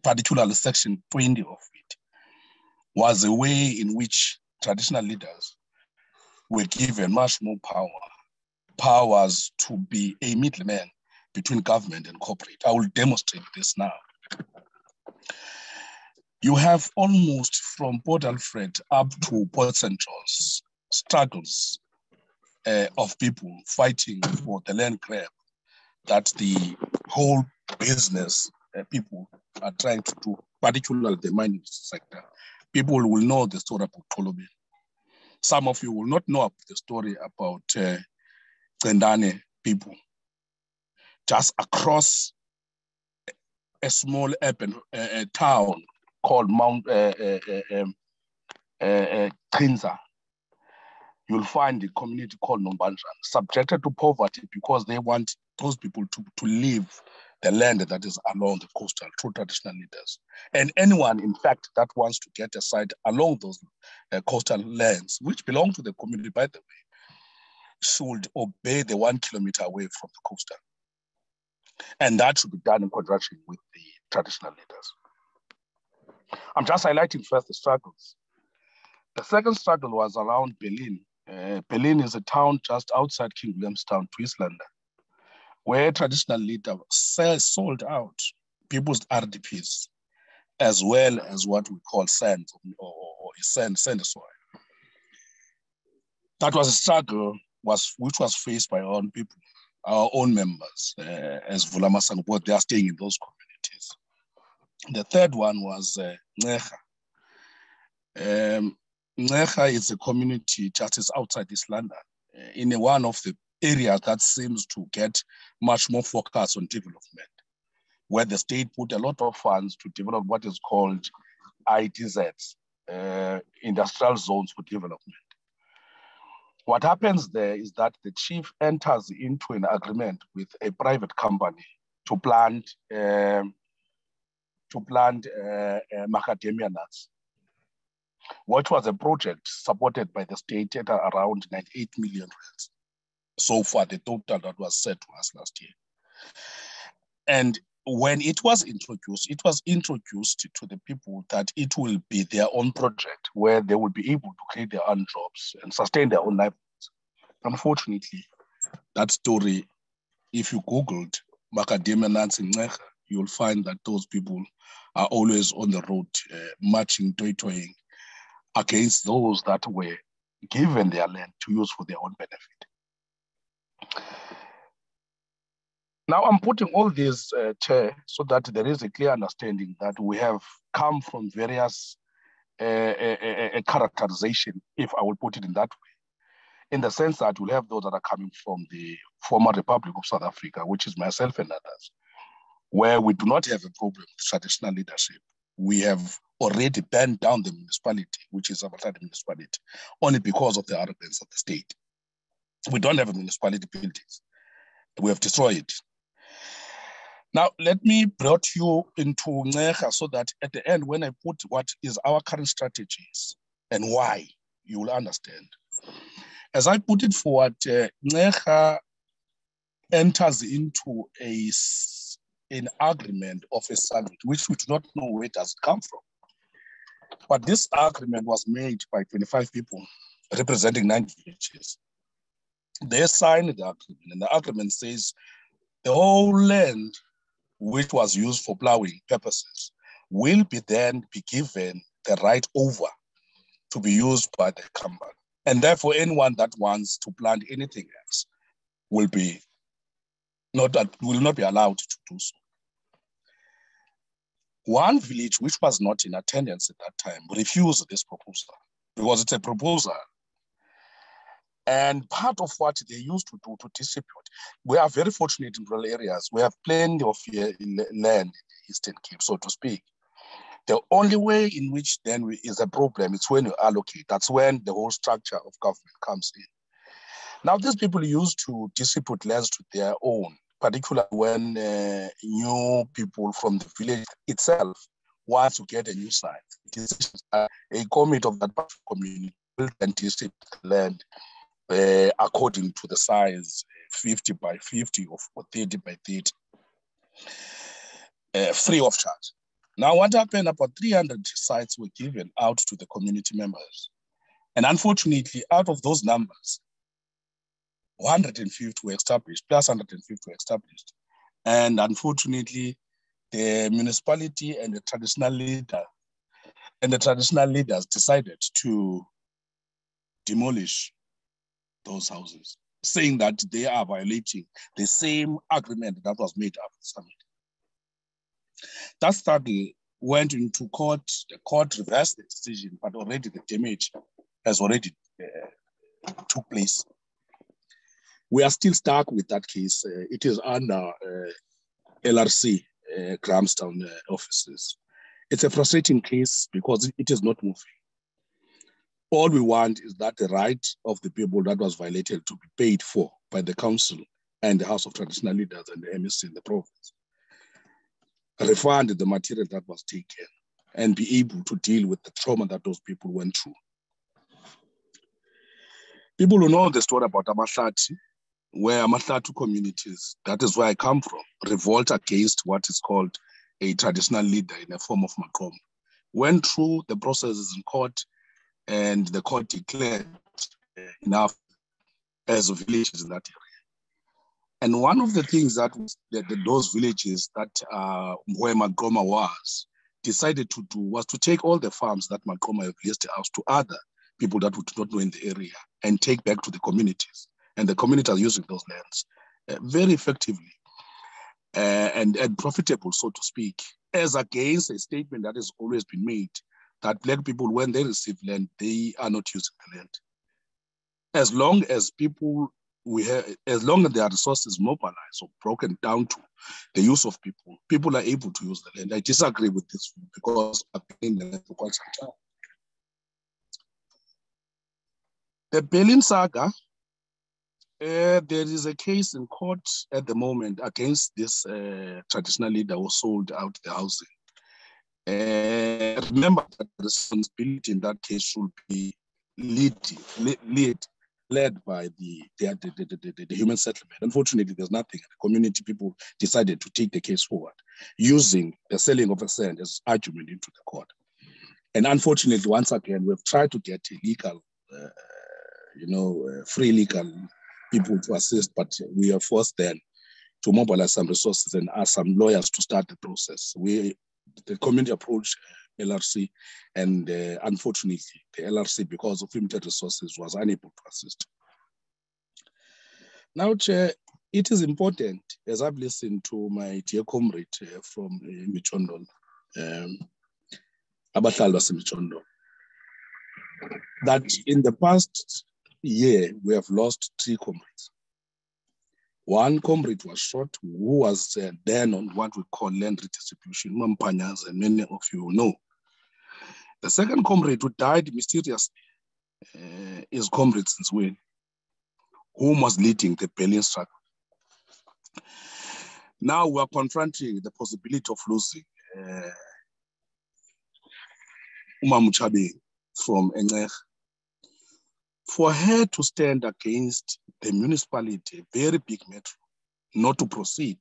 particularly Section 20 of it, was a way in which traditional leaders were given much more powers to be a middleman between government and corporate. I will demonstrate this now. You have almost from Port Alfred up to Port Central's struggles of people fighting for the land grab that the whole business people are trying to do, particularly the mining sector. People will know the story about Kolobeni. Some of you will not know the story about Tsendane people. Just across a small urban town called Mount Kinza, you'll find a community called Nombanjan, subjected to poverty because they want those people to leave the land that is along the coastal through traditional leaders. And anyone, in fact, that wants to get a site along those coastal lands, which belong to the community, by the way, should obey the 1 kilometer away from the coastal. And that should be done in conjunction with the traditional leaders. I'm just highlighting first the struggles. The second struggle was around Berlin. Berlin is a town just outside King Williamstown to East London, where traditional leaders sold out people's RDPs, as well as what we call sand or sand soil. That was a struggle which was faced by our own people, our own members, as Vulama Sangbo, they are staying in those communities. The third one was Ngecha. Ngecha is a community just outside East London, in one of the areas that seems to get much more focus on development, where the state put a lot of funds to develop what is called ITZs, industrial zones for development. What happens there is that the chief enters into an agreement with a private company to plant macadamia nuts, which was a project supported by the state at around 98 million rands. So far, the total that was set to us last year. And when it was introduced to the people that it will be their own project where they will be able to create their own jobs and sustain their own livelihoods. Unfortunately, that story, if you Googled macadamia nuts in Ngecha, you'll find that those people are always on the road, marching, toying against those that were given their land to use for their own benefit. Now I'm putting all this, Chair, so that there is a clear understanding that we have come from various characterization, if I will put it in that way, in the sense that we'll have those that are coming from the former Republic of South Africa, which is myself and others, where we do not have a problem with traditional leadership. We have already burned down the municipality, which is Abatadi municipality, only because of the arrogance of the state. We don't have a municipality buildings. We have destroyed it. Now, let me bring you into Ngecha so that at the end, when I put what is our current strategies and why, you will understand. As I put it forward, Ngecha enters into an agreement of a summit, which we do not know where it has come from. But this agreement was made by 25 people representing 9 villages. They signed the agreement, and the agreement says the whole land which was used for plowing purposes will then be given the right over to be used by the company. And therefore, anyone that wants to plant anything else will not be allowed to do so. One village which was not in attendance at that time refused this proposal because it's a proposal. And part of what they used to do to distribute, we are very fortunate in rural areas. We have plenty of land in the Eastern Cape, so to speak. The only way in which then is a problem is when you allocate. That's when the whole structure of government comes in. Now, these people used to distribute lands to their own, particularly when new people from the village itself want to get a new site. A committee of that community will then distribute the land according to the size 50 by 50 or 30 by 30, free of charge. Now, what happened? About 300 sites were given out to the community members. And unfortunately, out of those numbers, 150 were established, plus 150 were established. And unfortunately, the municipality and the traditional leaders decided to demolish those houses, saying that they are violating the same agreement that was made after the summit. That study went into court. The court reversed the decision, but already the damage has already took place. We are still stuck with that case. It is under LRC, Grahamstown offices. It's a frustrating case because it is not moving. All we want is that the right of the people that was violated to be paid for by the council and the House of Traditional Leaders and the MSC in the province. Refund the material that was taken and be able to deal with the trauma that those people went through. People who know the story about Amahlati, where Amahlati communities, that is where I come from, revolt against what is called a traditional leader in the form of Macron, went through the processes in court, and the court declared enough as villages in that area. And one of the things that those villages that where Magoma was decided to do was to take all the farms that Magoma have listed out to other people that would not know in the area and take back to the communities. And the communities are using those lands very effectively and profitable, so to speak, as against a statement that has always been made that Black people, when they receive land, they are not using the land. As long as as long as their resources mobilized or broken down to the use of people, people are able to use the land. I disagree with this because I've been in the land for quite some time. The Berlin saga, there is a case in court at the moment against this traditional leader who sold out the housing. Remember that the responsibility in that case should be led by the human settlement. Unfortunately, there's nothing. The community people decided to take the case forward, using the selling of a sand as argument into the court. And unfortunately, once again, we've tried to get legal, free legal people to assist, but we are forced then to mobilize some resources and ask some lawyers to start the process. The community approached LRC, and unfortunately, the LRC, because of limited resources, was unable to assist. Now, Chair, it is important, as I've listened to my dear comrade from Michondo, Abahlali Michondo, that in the past year, we have lost 3 comrades. One comrade was shot, who was then on what we call land redistribution, Mampanyas, and many of you know. The second comrade who died mysteriously is Comrade Sinswin, whom was leading the Berlin struggle. Now we are confronting the possibility of losing Umamuchabe from Enech. For her to stand against the municipality, a very big metro, not to proceed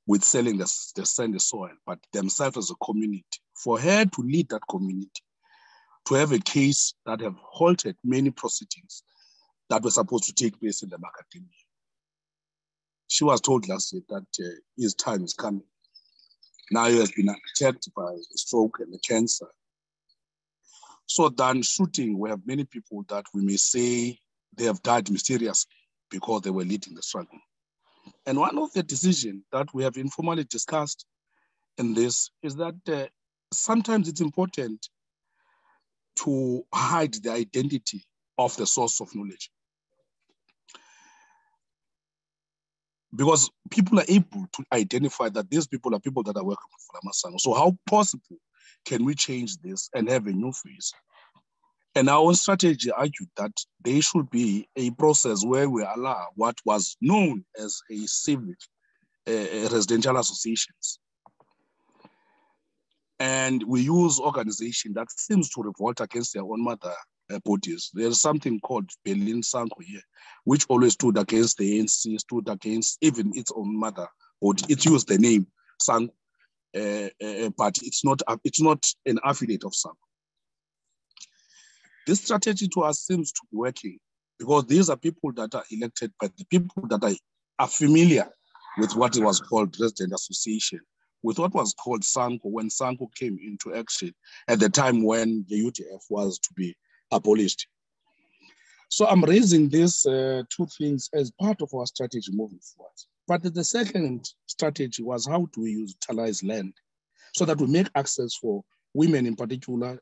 with selling the sandy soil, but themselves as a community, for her to lead that community, to have a case that have halted many proceedings that were supposed to take place in the Macadamia. She was told last year that his time is coming. Now he has been attacked by a stroke and a cancer. So than shooting, we have many people that we may say they have died mysteriously because they were leading the struggle. And one of the decisions that we have informally discussed in this is that sometimes it's important to hide the identity of the source of knowledge. Because people are able to identify that these people are people that are working with Fulamasango. So how possible can we change this and have a new face? And our own strategy argued that there should be a process where we allow what was known as a civic residential associations. And we use organization that seems to revolt against their own mother bodies. There's something called Berlin Sanko here, which always stood against the ANC, stood against even its own mother body. It used the name Sanko, but it's not an affiliate of Sanko. This strategy to us seems to be working because these are people that are elected by the people that are familiar with what was called resident association, with what was called Sanko when Sanko came into action at the time when the UTF was to be abolished. So I'm raising these two things as part of our strategy moving forward. But the second strategy was how do we utilize land so that we make access for women in particular,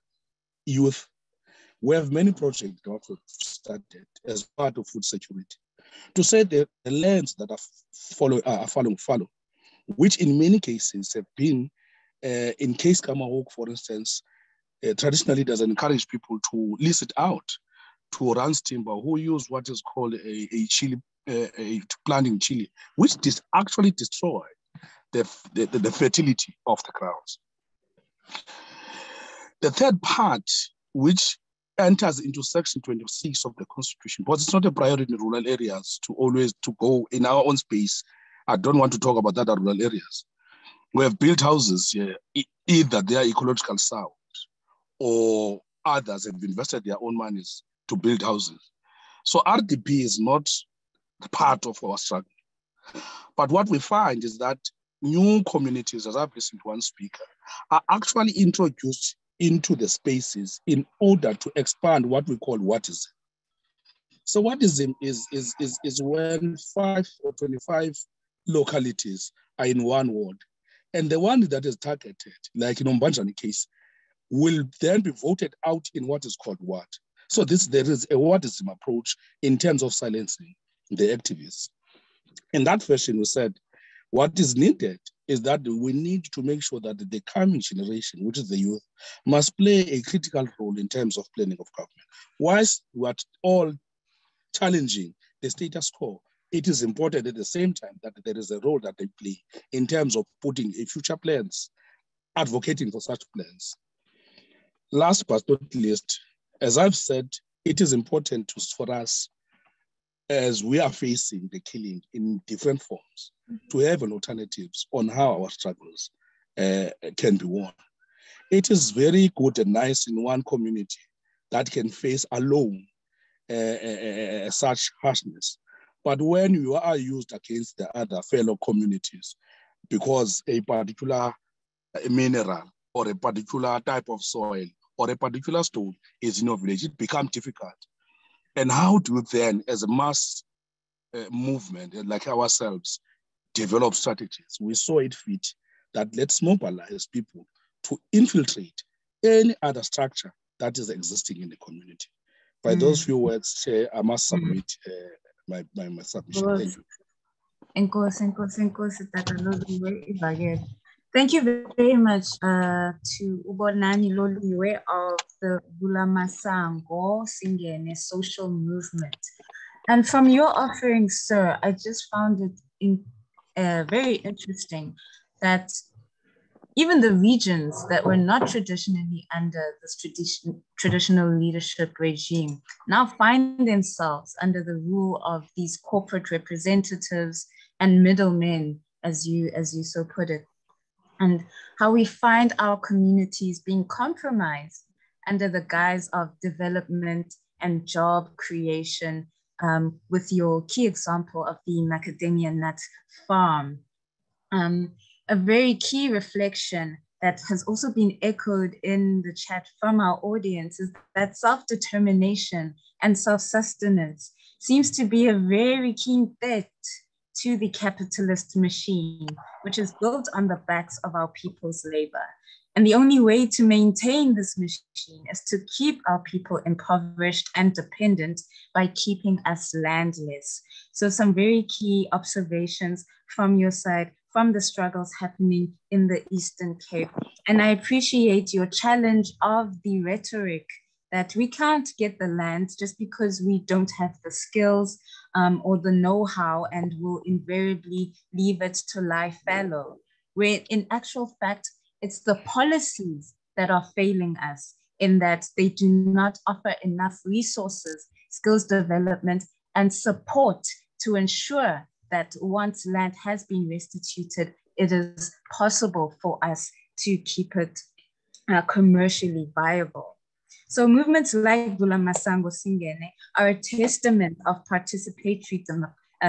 youth. We have many projects that we've started as part of food security to say that the lands that are fallow, which in many cases have been, in case Kamahok, for instance, traditionally doesn't encourage people to lease it out to Rans Timber who use what is called a chili, planting chili, which actually destroy the fertility of the grounds. The third part, which enters into section 26 of the Constitution, but it's not a priority in rural areas to go in our own space. I don't want to talk about that in rural areas. We have built houses here, either they are ecological sound or others have invested their own monies to build houses. So RDP is not part of our struggle. But what we find is that new communities, as I've listened to one speaker, are actually introduced into the spaces in order to expand what we call whatism. So whatism is when 5 or 25 localities are in one ward, and the one that is targeted, like in Umbanjani case, will then be voted out in what is called what. So there is a whatism approach in terms of silencing the activists. In that fashion, we said, what is needed is that we need to make sure that the coming generation, which is the youth, must play a critical role in terms of planning of government. Whilst we're all challenging the status quo, it is important at the same time that there is a role that they play in terms of putting future plans, advocating for such plans. Last but not least, as I've said, it is important for us, as we are facing the killing in different forms, to have an alternatives on how our struggles can be won. It is very good and nice in one community that can face alone such harshness. But when you are used against the other fellow communities, because a particular mineral or a particular type of soil or a particular stone is in your village, it becomes difficult. And how do we then, as a mass movement like ourselves, develop strategies? We saw it fit that let's mobilize people to infiltrate any other structure that is existing in the community. By those few words, Chair, I must submit my submission. Thank you. Thank you very much to Ubonani Loliwe of the Bulamasango Singene social movement. And from your offering, sir, I just found it very interesting that even the regions that were not traditionally under this traditional leadership regime now find themselves under the rule of these corporate representatives and middlemen, as you so put it. And how we find our communities being compromised under the guise of development and job creation, with your key example of the macadamia nut farm. A very key reflection that has also been echoed in the chat from our audience is that self-determination and self-sustenance seems to be a very keen threat to the capitalist machine, which is built on the backs of our people's labor. And the only way to maintain this machine is to keep our people impoverished and dependent by keeping us landless. So some very key observations from your side, from the struggles happening in the Eastern Cape. And I appreciate your challenge of the rhetoric that we can't get the land just because we don't have the skills or the know-how, and will invariably leave it to lie fallow. Where in actual fact, it's the policies that are failing us. in that they do not offer enough resources, skills development, and support to ensure that once land has been restituted, it is possible for us to keep it commercially viable. So movements like Vula Masango Singene are a testament of participatory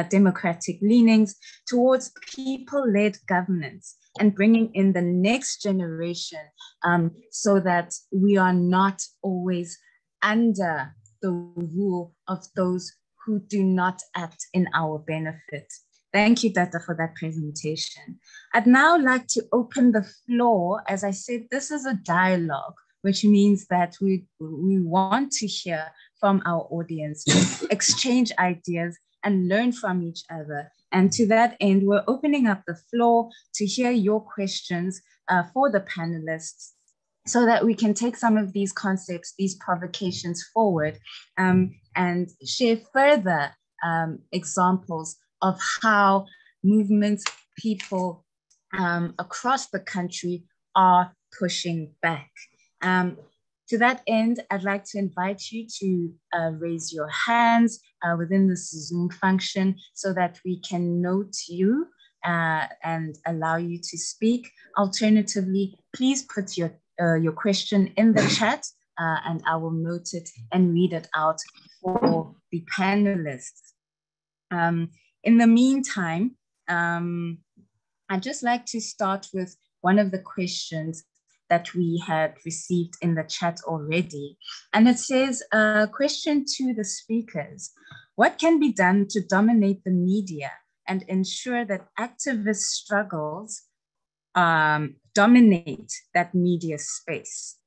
democratic leanings towards people-led governance and bringing in the next generation so that we are not always under the rule of those who do not act in our benefit. Thank you, Tata, for that presentation. I'd now like to open the floor. As I said, this is a dialogue, which means that we want to hear from our audience, exchange ideas, and learn from each other. And to that end, we're opening up the floor to hear your questions for the panelists so that we can take some of these concepts, these provocations forward and share further examples of how movements, people across the country are pushing back. To that end, I'd like to invite you to raise your hands within the Zoom function so that we can note you and allow you to speak. Alternatively, please put your question in the chat and I will note it and read it out for the panelists. In the meantime, I'd just like to start with one of the questions that we had received in the chat already. And it says, question to the speakers: what can be done to dominate the media and ensure that activist struggles dominate that media space?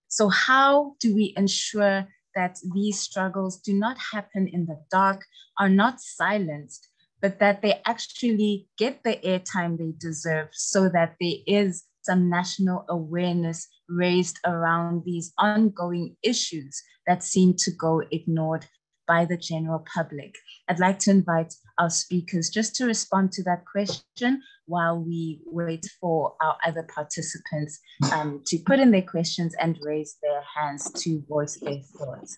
So how do we ensure that these struggles do not happen in the dark, are not silenced, but that they actually get the airtime they deserve so that there is some national awareness raised around these ongoing issues that seem to go ignored by the general public? I'd like to invite our speakers just to respond to that question while we wait for our other participants to put in their questions and raise their hands to voice their thoughts.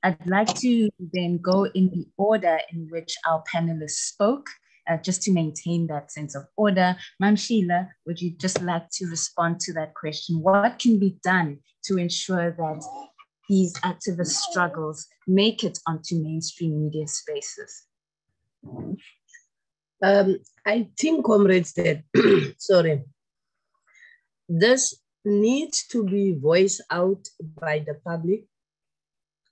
I'd like to then go in the order in which our panelists spoke, just to maintain that sense of order. Ma'am Sheila, would you just like to respond to that question? What can be done to ensure that these activist struggles make it onto mainstream media spaces? I think, comrades, that, sorry, this needs to be voiced out by the public.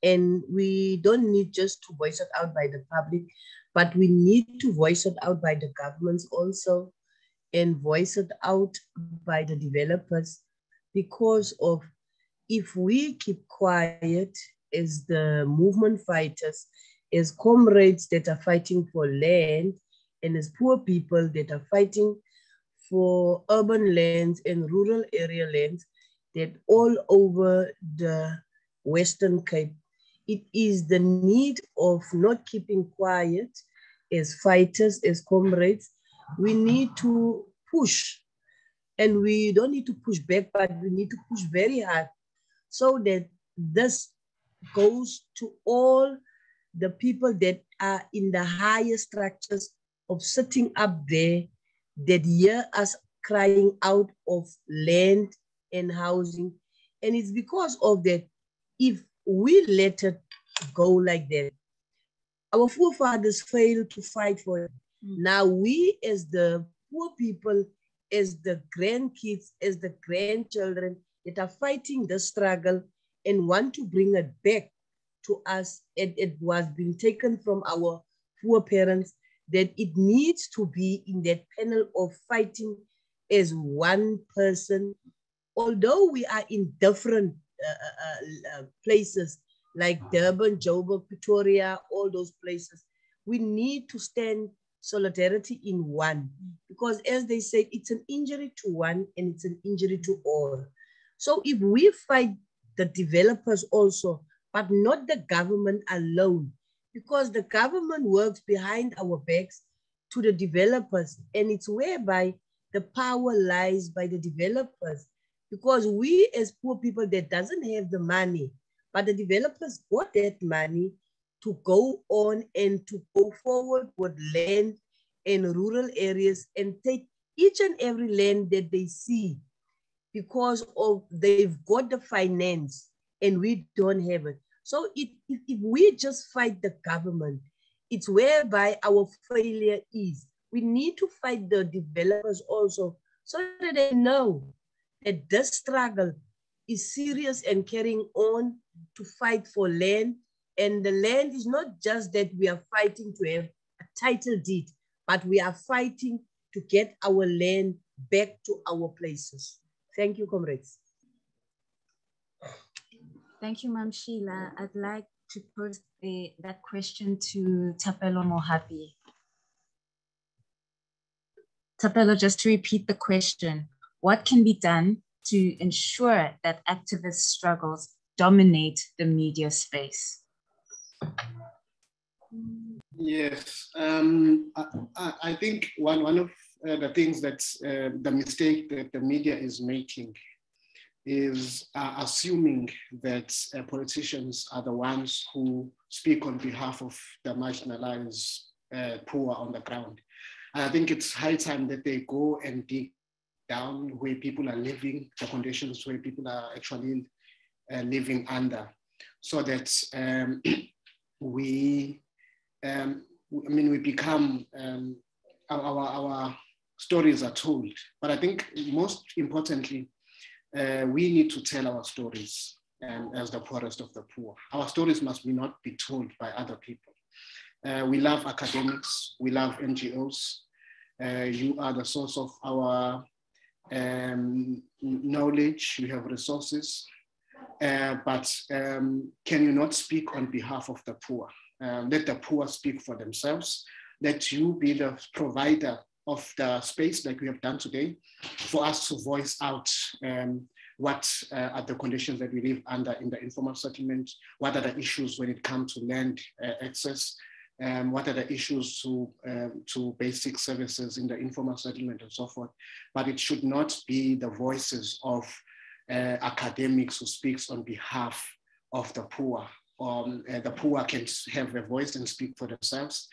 And we don't need just to voice it out by the public, but we need to voice it out by the governments also and voice it out by the developers, because of if we keep quiet as the movement fighters, as comrades that are fighting for land, and as poor people that are fighting for urban lands and rural area lands that all over the Western Cape, it is the need of not keeping quiet as fighters, as comrades. We need to push, and we don't need to push back, but we need to push very hard so that this goes to all the people that are in the higher structures of sitting up there, that hear us crying out of land and housing. And it's because of that, if we let it go like that, our forefathers failed to fight for it. Now we as the poor people, as the grandkids, as the grandchildren that are fighting the struggle and want to bring it back to us, it was being taken from our poor parents, that it needs to be in that panel of fighting as one person. Although we are in different places like Durban, Joburg, Pretoria, all those places, we need to stand solidarity in one, because as they said, it's an injury to one and it's an injury to all. So if we fight the developers also, but not the government alone, because the government works behind our backs to the developers, and it's whereby the power lies by the developers. because we as poor people that doesn't have the money, but the developers got that money to go on and to go forward with land in rural areas and take each and every land that they see, because of they've got the finance and we don't have it. So if we just fight the government, it's whereby our failure is. We need to fight the developers also so that they know that this struggle is serious and carrying on to fight for land. And the land is not just that we are fighting to have a title deed, but we are fighting to get our land back to our places. Thank you, comrades. Thank you, Ma'am Sheila. I'd like to pose that question to Thapelo Mohapi. Thapelo, just to repeat the question, what can be done to ensure that activist struggles dominate the media space? Yes, I think one of the things that the mistake that the media is making is assuming that politicians are the ones who speak on behalf of the marginalized poor on the ground. And I think it's high time that they go and dig down where people are living, the conditions where people are actually living under, so that we become, our stories are told. But I think most importantly, we need to tell our stories as the poorest of the poor. Our stories must not be told by other people. We love academics, we love NGOs. You are the source of our knowledge, you have resources, but can you not speak on behalf of the poor? Let the poor speak for themselves. Let you be the provider of the space like we have done today for us to voice out what are the conditions that we live under in the informal settlement, what are the issues when it comes to land access, what are the issues to basic services in the informal settlement and so forth. But it should not be the voices of academics who speaks on behalf of the poor. The poor can have a voice and speak for themselves.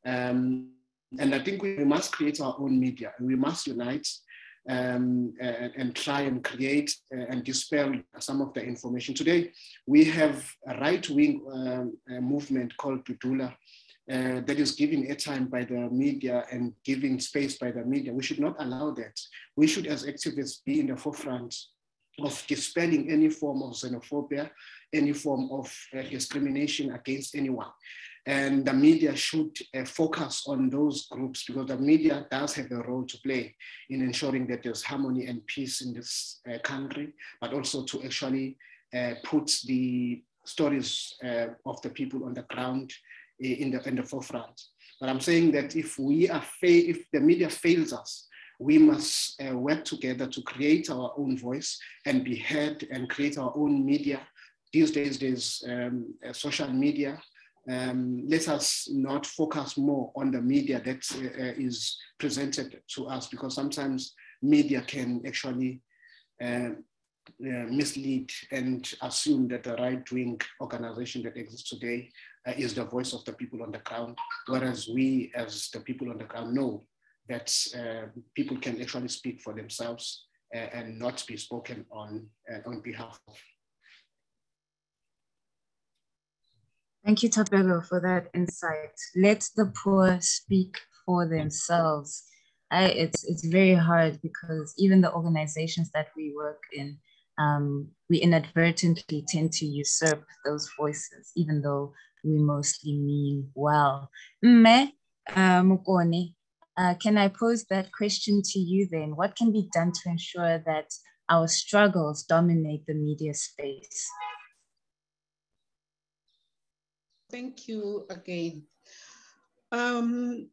And I think we must create our own media, and we must unite and try and create and dispel some of the information. Today, we have a right-wing movement called Dudula that is given airtime by the media and giving space by the media. We should not allow that. We should, as activists, be in the forefront of dispelling any form of xenophobia, any form of discrimination against anyone. And the media should focus on those groups, because the media does have a role to play in ensuring that there's harmony and peace in this country, but also to actually put the stories of the people on the ground in the forefront. But I'm saying that if the media fails us, we must work together to create our own voice and be heard and create our own media. These days, there's social media. Let us not focus more on the media that is presented to us, because sometimes media can actually mislead and assume that the right-wing organization that exists today is the voice of the people on the ground, whereas we as the people on the ground know that people can actually speak for themselves and not be spoken on behalf of. Thank you, Thapelo, for that insight. Let the poor speak for themselves. It's very hard, because even the organizations that we work in, we inadvertently tend to usurp those voices, even though we mostly mean well. Mukone, can I pose that question to you then? What can be done to ensure that our struggles dominate the media space? Thank you again. One,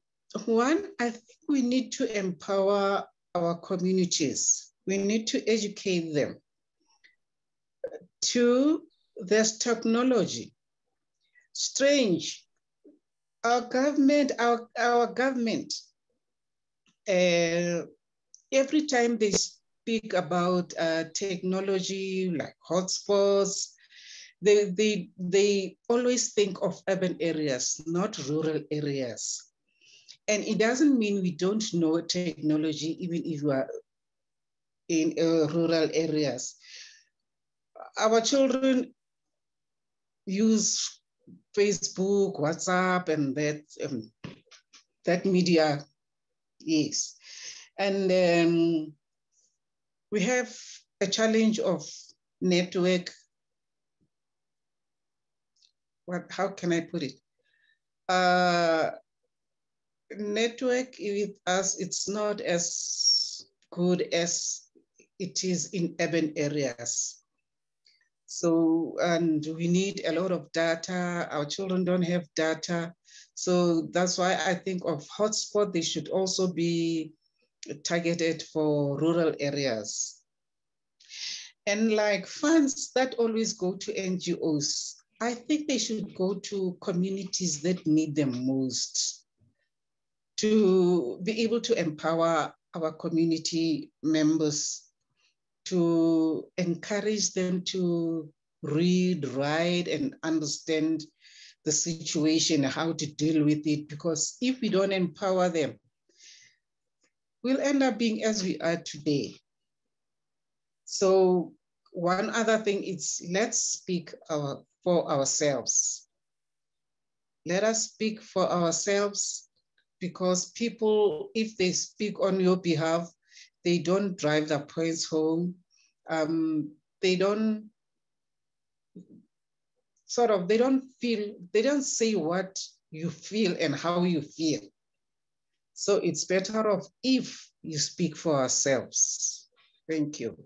I think we need to empower our communities. We need to educate them. Two, there's technology. Strange, our government, every time there's speak about technology like hotspots, they always think of urban areas, not rural areas. And it doesn't mean we don't know technology, even if you are in rural areas. Our children use Facebook, WhatsApp, and that media, yes. And we have a challenge of network. How can I put it? Network with us, it's not as good as it is in urban areas. So, and we need a lot of data. Our children don't have data. So that's why I think of hotspot, they should also be targeted for rural areas. And like funds that always go to NGOs, I think they should go to communities that need them most, to be able to empower our community members, to encourage them to read, write, and understand the situation, how to deal with it. Because if we don't empower them, we'll end up being as we are today. So one other thing is, let's speak for ourselves. Let us speak for ourselves, because people, if they speak on your behalf, they don't drive their points home. They don't say what you feel and how you feel. So it's better off if you speak for ourselves. Thank you.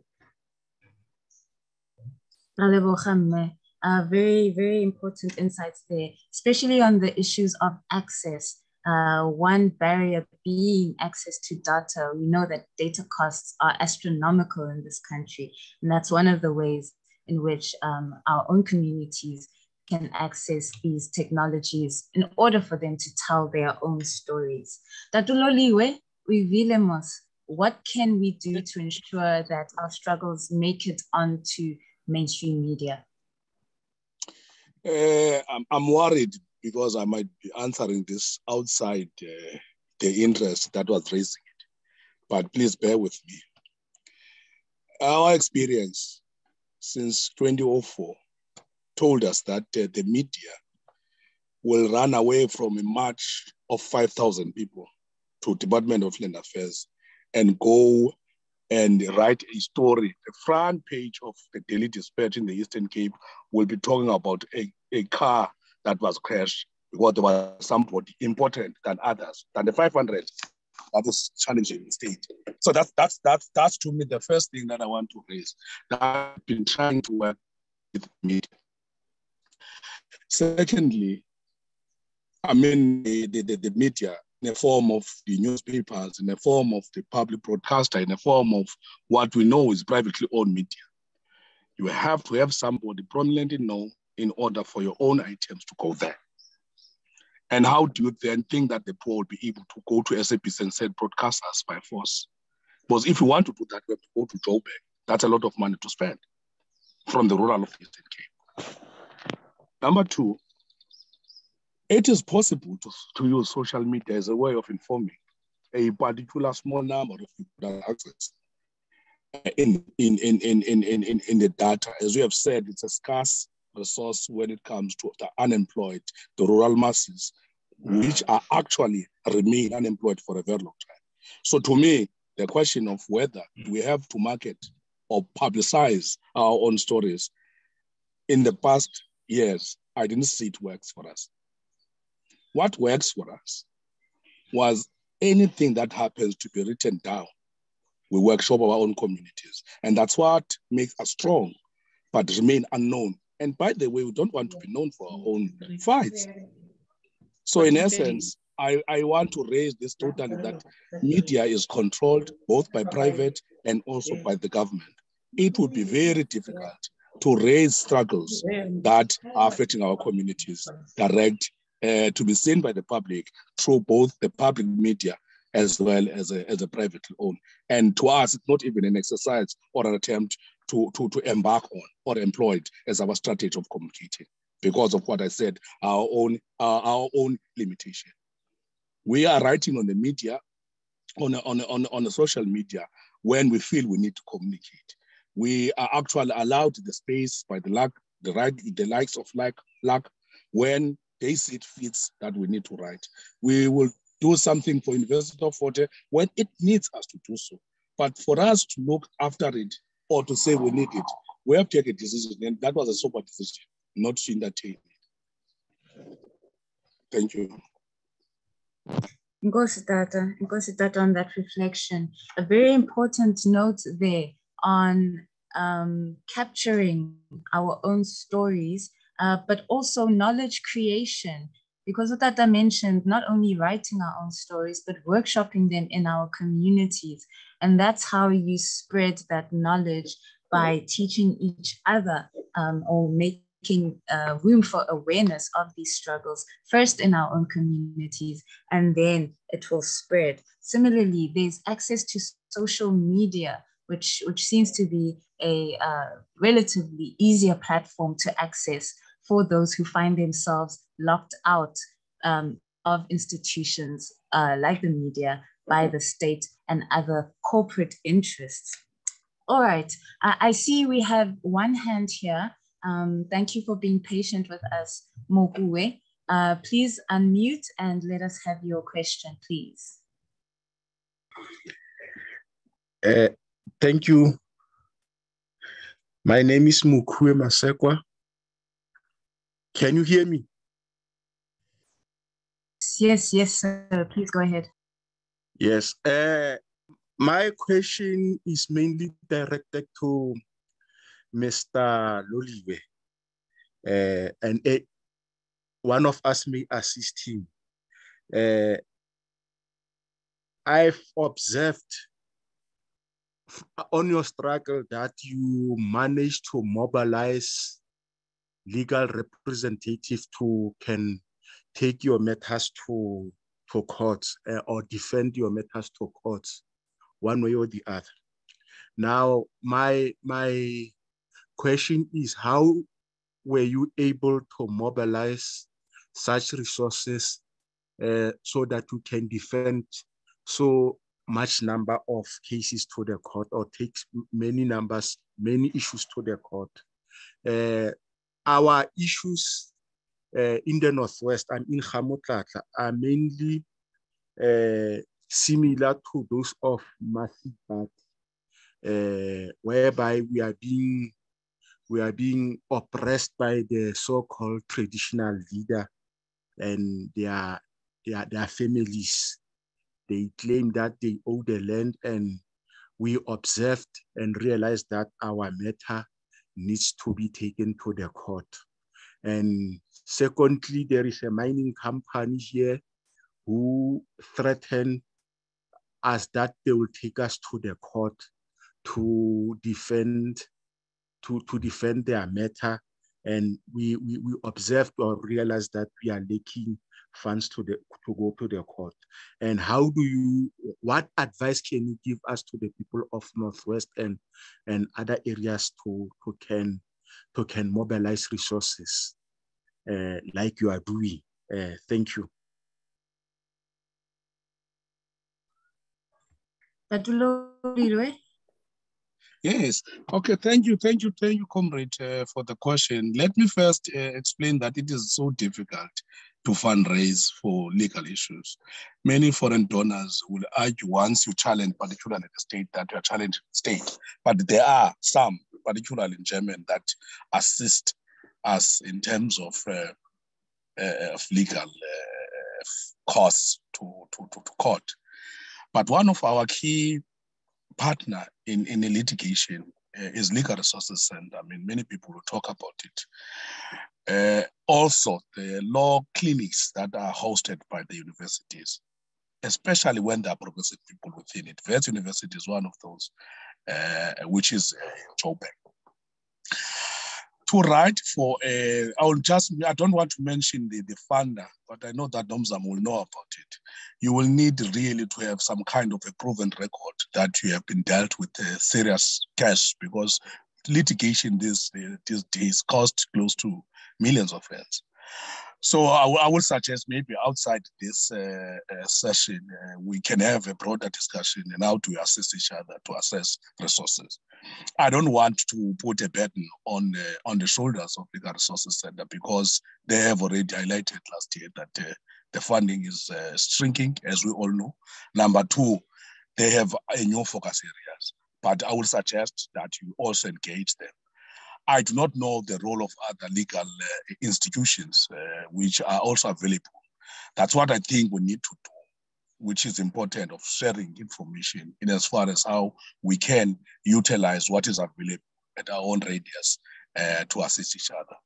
Very, very important insights there, especially on the issues of access. One barrier being access to data. We know that data costs are astronomical in this country, and that's one of the ways in which our own communities can access these technologies in order for them to tell their own stories. Tatuloliwe, what can we do to ensure that our struggles make it onto mainstream media? I'm worried because I might be answering this outside the interest that was raising it. But please bear with me. Our experience since 2004 told us that the media will run away from a march of 5,000 people to Department of Land Affairs and go and write a story. The front page of the Daily Dispatch in the Eastern Cape will be talking about a car that was crashed because there was somebody important than others, than the 500 that is challenging the state. So that's to me the first thing that I want to raise, that I've been trying to work with media. Secondly, I mean, the media, in the form of the newspapers, in the form of the public broadcaster, in the form of what we know is privately owned media. You have to have somebody prominently known in order for your own items to go there. And how do you then think that the poor will be able to go to SABC and send broadcasters by force? Because if you want to do that, we have to go to Joburg. That's a lot of money to spend from the rural of the Eastern Cape. Number two, it is possible to use social media as a way of informing a particular small number of people that access in the data. As we have said, it's a scarce resource when it comes to the unemployed, the rural masses, which are actually remain unemployed for a very long time. So to me, the question of whether we have to market or publicize our own stories, in the past years, I didn't see it works for us. What works for us was anything that happens to be written down. We workshop our own communities. And that's what makes us strong, but remain unknown. And by the way, we don't want to be known for our own fights. So in essence, I want to raise this totally, that media is controlled both by private and also by the government. It would be very difficult to raise struggles that are affecting our communities direct, to be seen by the public through both the public media as well as a privately owned. And to us, it's not even an exercise or an attempt to embark on or employ it as our strategy of communicating, because of what I said, our own limitation. We are writing on the media, on the social media, when we feel we need to communicate. We are actually allowed the space by the likes of luck when they see it fits that we need to write. We will do something for University of Fort Hare when it needs us to do so. But for us to look after it or to say we need it, we have to take a decision, and that was a sober decision, not to entertain it. Thank you. Nkosi Tata, on that reflection. A very important note there on capturing our own stories, but also knowledge creation. Because what Tata mentioned, not only writing our own stories, but workshopping them in our communities. And that's how you spread that knowledge, by teaching each other or making room for awareness of these struggles, first in our own communities, and then it will spread. Similarly, there's access to social media, which seems to be a relatively easier platform to access for those who find themselves locked out of institutions like the media, by the state and other corporate interests. All right, I see we have one hand here. Thank you for being patient with us, Mokuwe. Please unmute and let us have your question, please. Thank you. My name is Mokuwe Masekwa. Can you hear me? Yes, sir. Please go ahead. Yes. My question is mainly directed to Mr. Loliwe, and one of us may assist him. I've observed on your struggle that you managed to mobilize legal representatives to can take your matters to courts or defend your matters to courts, one way or the other. Now, my question is, how were you able to mobilize such resources so that you can defend so much number of cases to the court, or take many issues to the court? Our issues in the Northwest and in Gamotlatla are mainly similar to those of Masipati, whereby we are being oppressed by the so-called traditional leader and their families. They claim that they owe the land, and we observed and realized that our matter needs to be taken to the court. And secondly, there is a mining company here who threaten us that they will take us to the court to defend their matter. And we observed or realized that we are lacking funds to go to the court. And what advice can you give us to the people of Northwest and other areas to can mobilize resources like you are doing? Thank you. Yes. Okay. Thank you, comrade, for the question. Let me first explain that it is so difficult to fundraise for legal issues. Many foreign donors will argue once you challenge, particularly the state, that you are challenging the state. But there are some, particularly in German, that assist us in terms of legal costs to court. But one of our key partner in a litigation is Legal Resources Center. I mean, many people will talk about it. Also, the law clinics that are hosted by the universities, especially when there are progressive people within it. Wits University is one of those, which is in Joburg. to write for, I don't want to mention the funder, but I know that Domzam will know about it. You will need really to have some kind of a proven record that you have been dealt with serious cash, because litigation these days cost close to millions of rands. So I would suggest maybe outside this session, we can have a broader discussion on how to assist each other to assess resources. I don't want to put a burden on the shoulders of Legal Resources Center, because they have already highlighted last year that the funding is shrinking, as we all know. Number two, they have a new focus areas, but I would suggest that you also engage them. I do not know the role of other legal institutions which are also available. That's what I think we need to do, which is important, of sharing information in as far as how we can utilize what is available at our own radius to assist each other.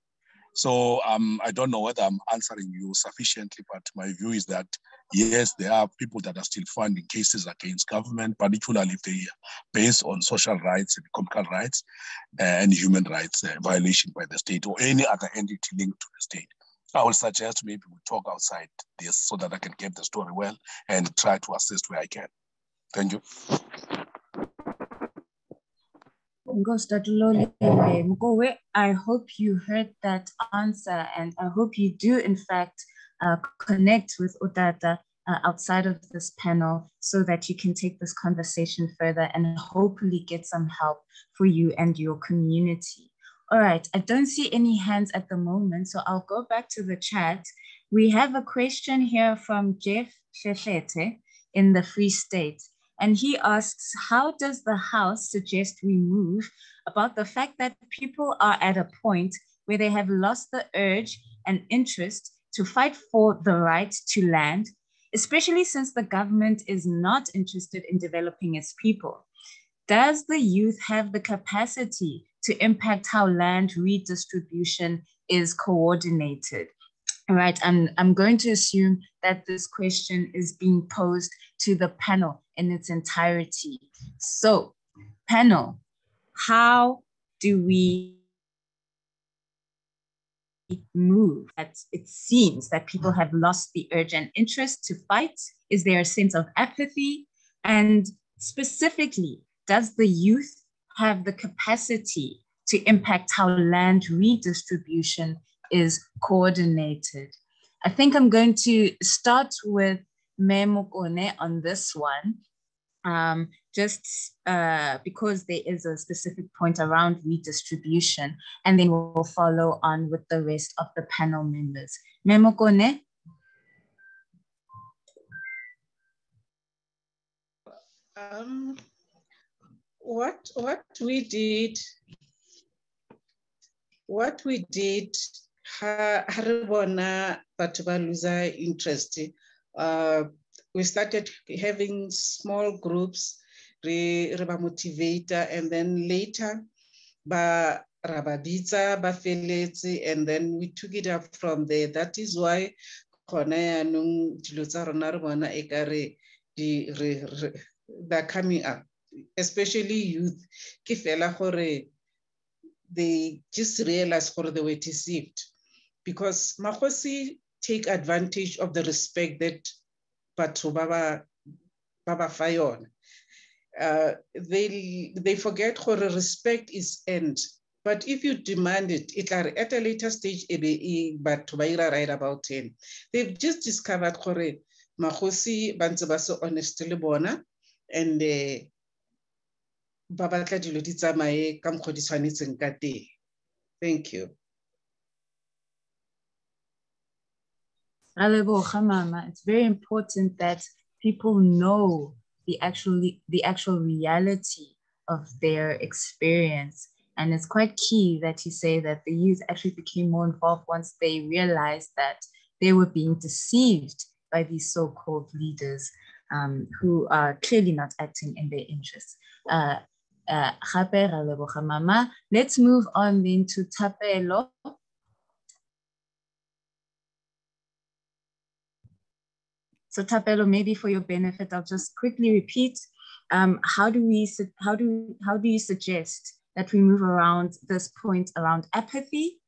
So I don't know whether I'm answering you sufficiently, but my view is that, yes, there are people that are still funding cases against government, particularly if they are based on social rights and economic rights and human rights violation by the state or any other entity linked to the state. I will suggest maybe we talk outside this so that I can get the story well and try to assist where I can. Thank you. I hope you heard that answer, and I hope you do, in fact, connect with Utata outside of this panel so that you can take this conversation further and hopefully get some help for you and your community. All right, I don't see any hands at the moment, so I'll go back to the chat. We have a question here from Jeff Sheshete in the Free State. And he asks, how does the House suggest we move about the fact that people are at a point where they have lost the urge and interest to fight for the right to land, especially since the government is not interested in developing its people? Does the youth have the capacity to impact how land redistribution is coordinated? All right, I'm going to assume that this question is being posed to the panel in its entirety. So, panel, how do we move? It seems that people have lost the urge and interest to fight. Is there a sense of apathy? And specifically, does the youth have the capacity to impact how land redistribution is coordinated? I think I'm going to start with Memokone on this one, just because there is a specific point around redistribution, and then we'll follow on with the rest of the panel members. Memokone? What we did, Haribona Patubaluza interest. We started having small groups, Reba Motivator, and then later, Ba Rababita, Ba Felezi, and then we took it up from there. That is why they're coming up, especially youth. They just realized they were deceived, because Makosi take advantage of the respect that Patu Baba Fayon. They forget respect is end. But if you demand it, at a later stage, but right about 10. They've just discovered Makosi Bantabaso honestly bona, and thank you. It's very important that people know the actual reality of their experience. And it's quite key that you say that the youth actually became more involved once they realized that they were being deceived by these so-called leaders who are clearly not acting in their interests. Let's move on then to Tapelo. So Tapelo, maybe for your benefit, I'll just quickly repeat. How do you suggest that we move around this point around apathy?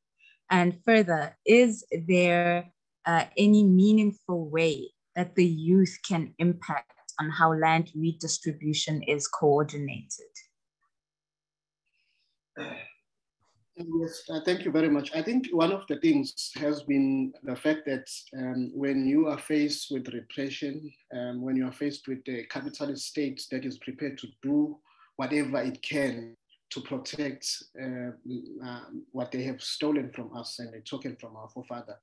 And further, is there any meaningful way that the youth can impact on how land redistribution is coordinated? Yes, thank you very much. I think one of the things has been the fact that when you are faced with repression, when you are faced with a capitalist state that is prepared to do whatever it can to protect what they have stolen from us and taken from our forefather,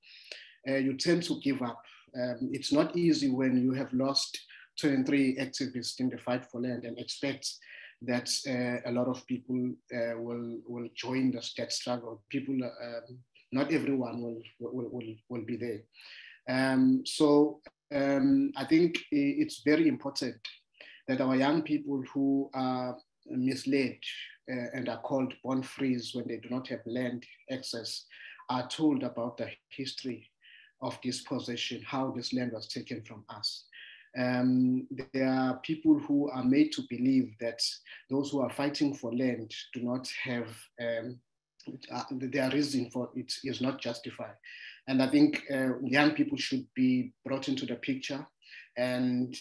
you tend to give up. It's not easy when you have lost 23 activists in the fight for land and expect that a lot of people will join that struggle. People, not everyone will be there. So I think it's very important that our young people who are misled and are called born frees when they do not have land access are told about the history of this possession, how this land was taken from us. There are people who are made to believe that those who are fighting for land do not have, their reason for it is not justified. And I think young people should be brought into the picture, and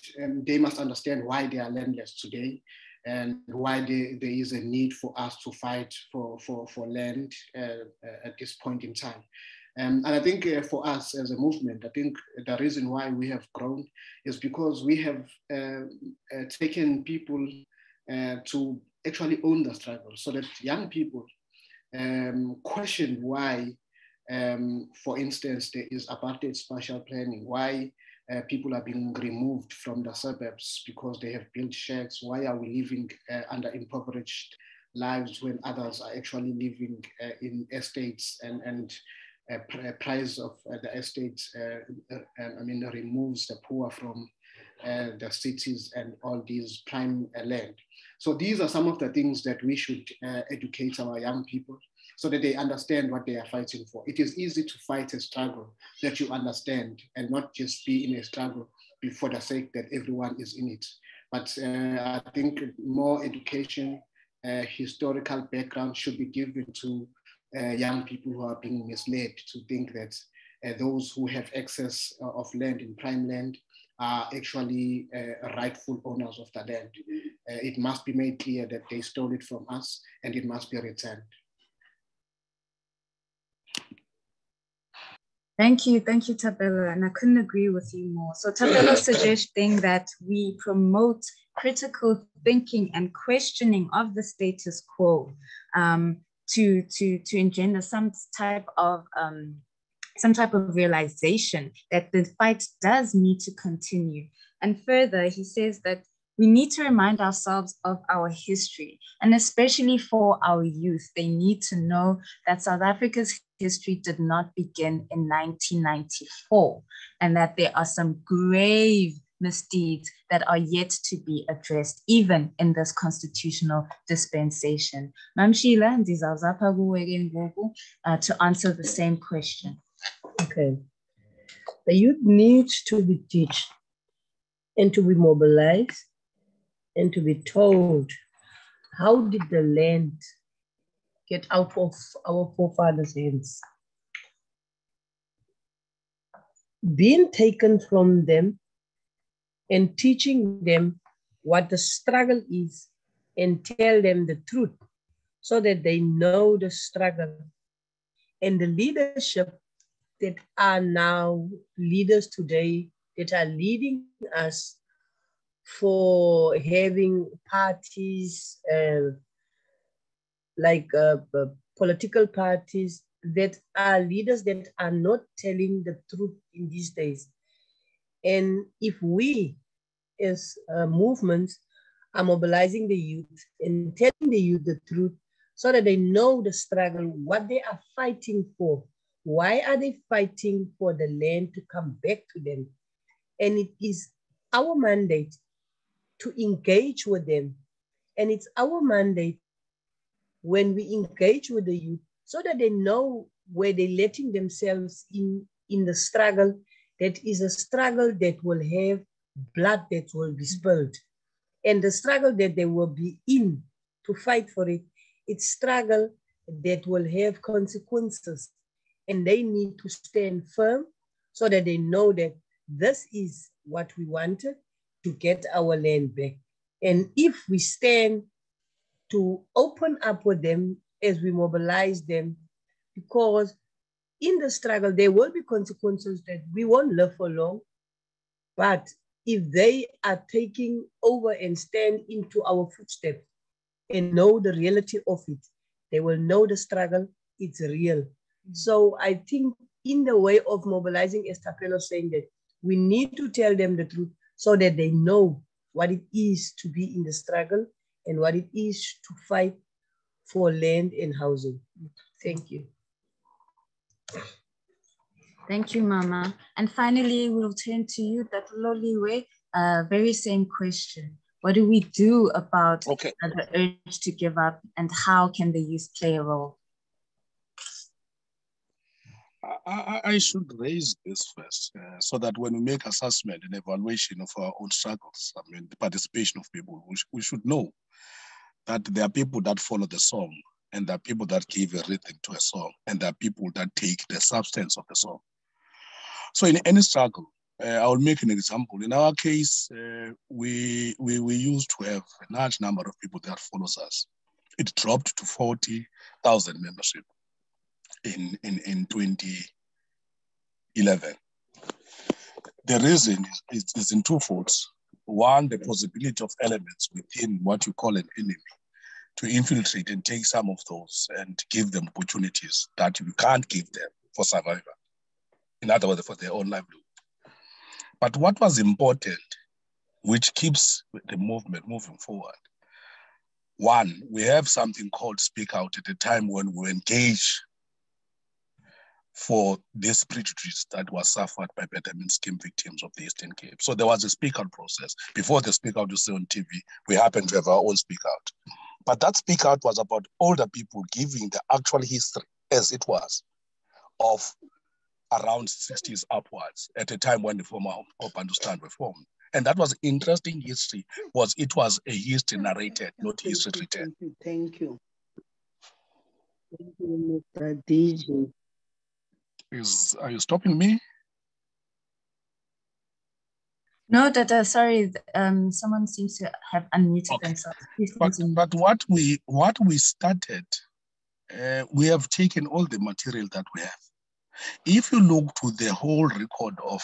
they must understand why they are landless today and why there is a need for us to fight for land at this point in time. And I think for us as a movement, I think the reason why we have grown is because we have taken people to actually own the struggle, so that young people question why, for instance, there is apartheid spatial planning, why people are being removed from the suburbs because they have built shacks, why are we living under impoverished lives when others are actually living in estates and price of the estates, removes the poor from the cities and all these prime land. So these are some of the things that we should educate our young people so that they understand what they are fighting for. It is easy to fight a struggle that you understand and not just be in a struggle for the sake that everyone is in it. But I think more education, historical background should be given to young people who are being misled to think that those who have access of land in prime land are actually rightful owners of the land. It must be made clear that they stole it from us and it must be returned. Thank you, Tabela, and I couldn't agree with you more. So Tabela suggesting that we promote critical thinking and questioning of the status quo to engender some type of realization that the fight does need to continue. And further, he says that we need to remind ourselves of our history, and especially for our youth, they need to know that South Africa's history did not begin in 1994, and that there are some grave misdeeds that are yet to be addressed, even in this constitutional dispensation. Ma'am Sheila, to answer the same question. Okay. The youth needs to be taught and to be mobilized and to be told, how did the land get out of our forefathers' hands? Being taken from them and teaching them what the struggle is and tell them the truth so that they know the struggle. And the leadership that are now leaders today that are leading us for having parties like political parties that are leaders that are not telling the truth in these days. And if we as movements are mobilizing the youth and telling the youth the truth so that they know the struggle, what they are fighting for, why are they fighting for the land to come back to them? And it is our mandate to engage with them. And it's our mandate when we engage with the youth so that they know where they're letting themselves in the struggle, that is a struggle that will have blood that will be spilled. And the struggle that they will be in to fight for it It's struggle that will have consequences, and they need to stand firm so that they know that this is what we wanted to get our land back. And if we stand to open up with them as we mobilize them, because in the struggle, there will be consequences that we won't live for long, but if they are taking over and stand into our footsteps and know the reality of it, they will know the struggle, it's real. So I think in the way of mobilizing, as Tapelo saying that we need to tell them the truth so that they know what it is to be in the struggle and what it is to fight for land and housing. Thank you. Thank you, Mama. And finally, we'll turn to you, that Loliwe, very same question. What do we do about the urge to give up, and how can the youth play a role? I should raise this first, so that when we make assessment and evaluation of our own struggles, I mean, the participation of people, we should know that there are people that follow the song, and there are people that give a rhythm to a song, and there are people that take the substance of the song. So in any struggle, I will make an example. In our case, we used to have a large number of people that follows us. It dropped to 40,000 membership in 2011. The reason is in two folds. One, the possibility of elements within what you call an enemy to infiltrate and take some of those and give them opportunities that you can't give them for survival. In other words, for their own livelihood. But what was important, which keeps the movement moving forward, one, we have something called Speak Out at a time when we engage for this prejudice that was suffered by betterment scheme victims of the Eastern Cape. So there was a Speak Out process. Before the Speak Out you see on TV, we happened to have our own Speak Out. But that Speak Out was about older people giving the actual history as it was of around 60s upwards at a time when the former Opandustan were formed. And that was interesting history, was it was a history narrated, not history written. Thank you. Thank you, Mr. DJ. Are you stopping me? No, Tata, sorry. Someone seems to have unmuted themselves. But what we started, we have taken all the material that we have. If you look to the whole record of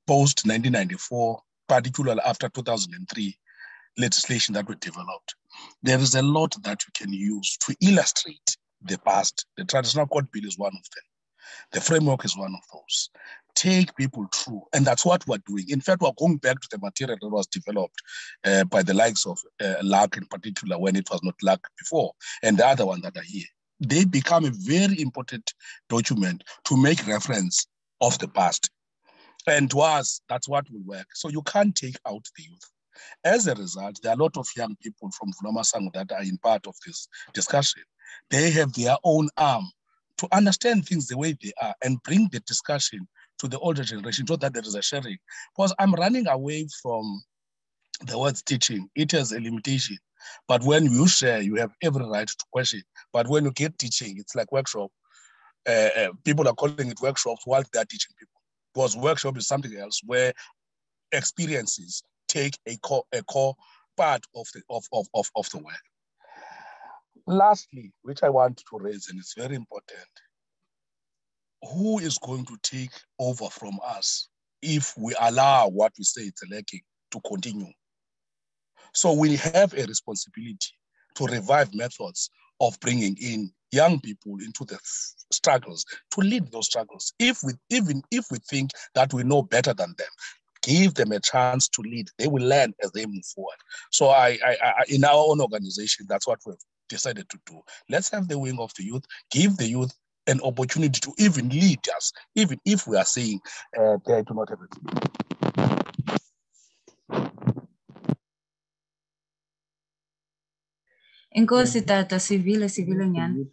post-1994, particularly after 2003 legislation that we developed, there is a lot that you can use to illustrate the past. The Transitional Court Bill is one of them. The framework is one of those. Take people through, and that's what we're doing. In fact, we're going back to the material that was developed by the likes of LAC in particular, when it was not LAC before, and the other one that are here. They become a very important document to make reference of the past. And to us, that's what will work. So you can't take out the youth. As a result, there are a lot of young people from Vulamasang that are in part of this discussion. They have their own arm to understand things the way they are and bring the discussion to the older generation so that there is a sharing. Because I'm running away from the words teaching. It has a limitation. But when you share, you have every right to question. But when you get teaching, it's like workshop. People are calling it workshops while they're teaching people. Because workshop is something else where experiences take a core part of the work. Lastly, which I want to raise, and it's very important, who is going to take over from us if we allow what we say it's lacking to continue? So we have a responsibility to revive methods of bringing in young people into the struggles, to lead those struggles. Even if we think that we know better than them, give them a chance to lead. They will learn as they move forward. So I in our own organization, that's what we've decided to do. Let's have the wing of the youth, give the youth an opportunity to even lead us, even if we are saying they do not have it. Inkosi Tata, Sivile Nyan.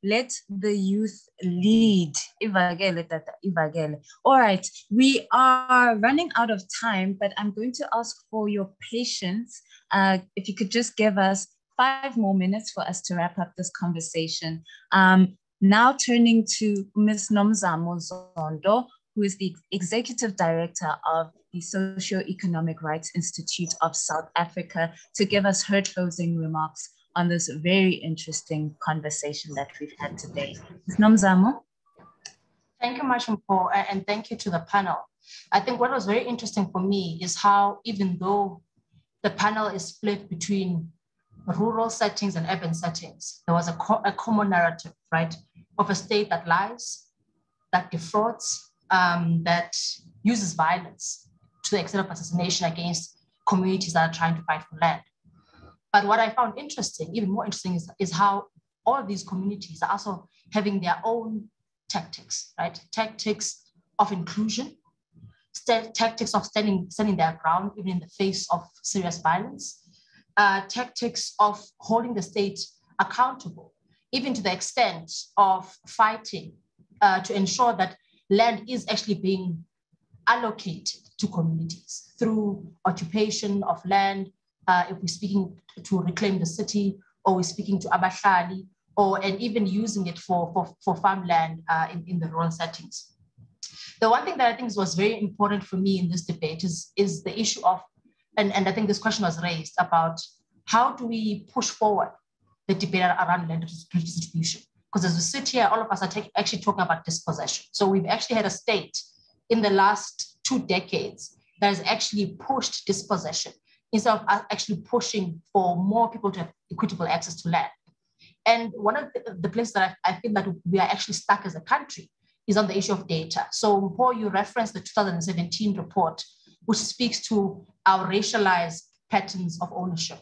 Let the youth lead. Ivagele Tata, Ivagele. All right, we are running out of time, but I'm going to ask for your patience. If you could just give us 5 more minutes for us to wrap up this conversation. Now turning to Ms. Nomzamo Zondo, who is the Executive Director of the Socio-Economic Rights Institute of South Africa, to give us her closing remarks on this very interesting conversation that we've had today. Ms. Nomzamo? Thank you much, Mpho, and thank you to the panel. I think what was very interesting for me is how, even though the panel is split between rural settings and urban settings, there was a common narrative, right, of a state that lies, that defrauds, that uses violence to the extent of assassination against communities that are trying to fight for land. But what I found interesting, even more interesting, is how all of these communities are also having their own tactics, right? Tactics of inclusion, tactics of standing their ground, even in the face of serious violence, tactics of holding the state accountable, even to the extent of fighting to ensure that land is actually being allocated to communities through occupation of land, if we're speaking to reclaim the city, or we're speaking to abahlali, and even using it for farmland in the rural settings. The one thing that I think was very important for me in this debate is the issue of, and I think this question was raised about, how do we push forward the debate around land redistribution? Because as we sit here, all of us are actually talking about dispossession. So we've actually had a state in the last 2 decades that has actually pushed dispossession instead of actually pushing for more people to have equitable access to land. And one of the places that I feel that we are actually stuck as a country is on the issue of data. So Mpho, you referenced the 2017 report, which speaks to our racialized patterns of ownership.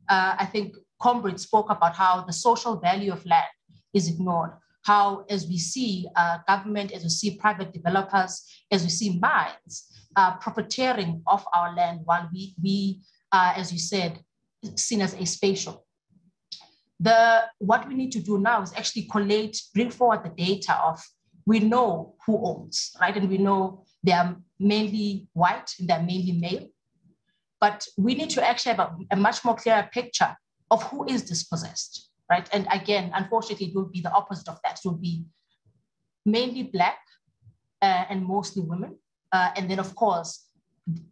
I think Comrade spoke about how the social value of land is ignored, how as we see government, as we see private developers, as we see mines, profiteering off our land while we are, as you said, seen as a spatial. What we need to do now is actually bring forward the data of, we know who owns, right? And we know they are mainly white, and they're mainly male. But we need to actually have a much more clearer picture of who is dispossessed, right? And again, unfortunately, it will be the opposite of that. It will be mainly Black and mostly women. And then, of course,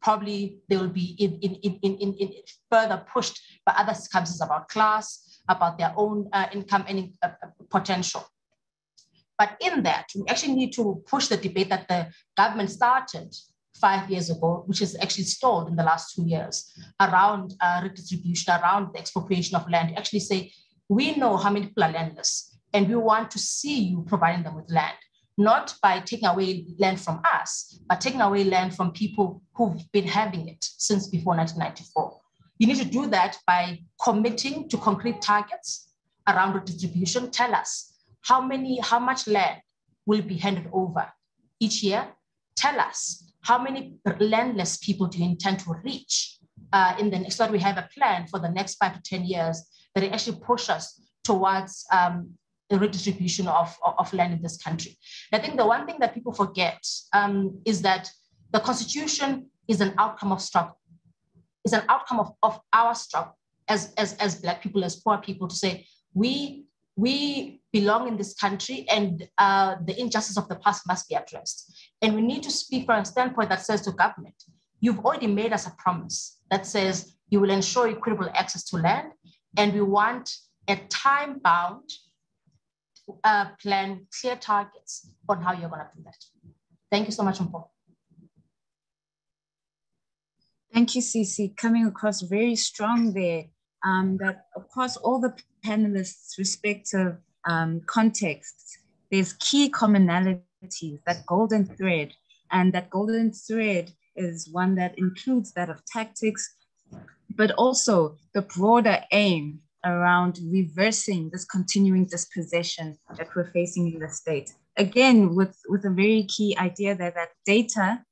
probably they will be in further pushed by other circumstances about class, about their own income and potential. But in that, we actually need to push the debate that the government started 5 years ago, which is actually stalled in the last 2 years, around redistribution, around the expropriation of land. Actually say, we know how many people are landless, and we want to see you providing them with land, not by taking away land from us, but taking away land from people who've been having it since before 1994. You need to do that by committing to concrete targets around redistribution. Tell us how much land will be handed over each year. Tell us how many landless people do you intend to reach in the next, so that we have a plan for the next 5 to 10 years that it actually push us towards the redistribution of land in this country. And I think the one thing that people forget is that the Constitution is an outcome of struggle. It's an outcome of our struggle as Black people, as poor people, to say, we belong in this country, and the injustice of the past must be addressed. And we need to speak from a standpoint that says to government, you've already made us a promise that says you will ensure equitable access to land, and we want a time-bound plan, clear targets on how you're going to do that. Thank you so much, Mpho. Thank you, Cici. Coming across very strong there, that across all the panelists' respective contexts, there's key commonalities, that golden thread, and that golden thread is one that includes that of tactics, but also the broader aim around reversing this continuing dispossession that we're facing in the state. Again, with a very key idea that data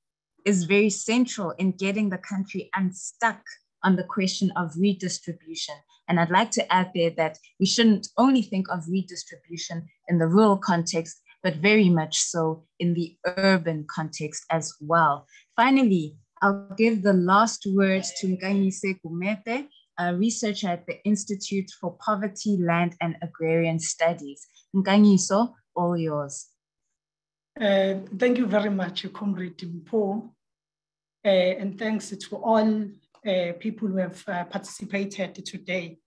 is very central in getting the country unstuck on the question of redistribution. And I'd like to add there that we shouldn't only think of redistribution in the rural context, but very much so in the urban context as well. Finally, I'll give the last words to Nkanyise Gumete, a researcher at the Institute for Poverty, Land and Agrarian Studies. Nkanyiso, all yours. Thank you very much, Comrade Mpho, and thanks to all people who have participated today.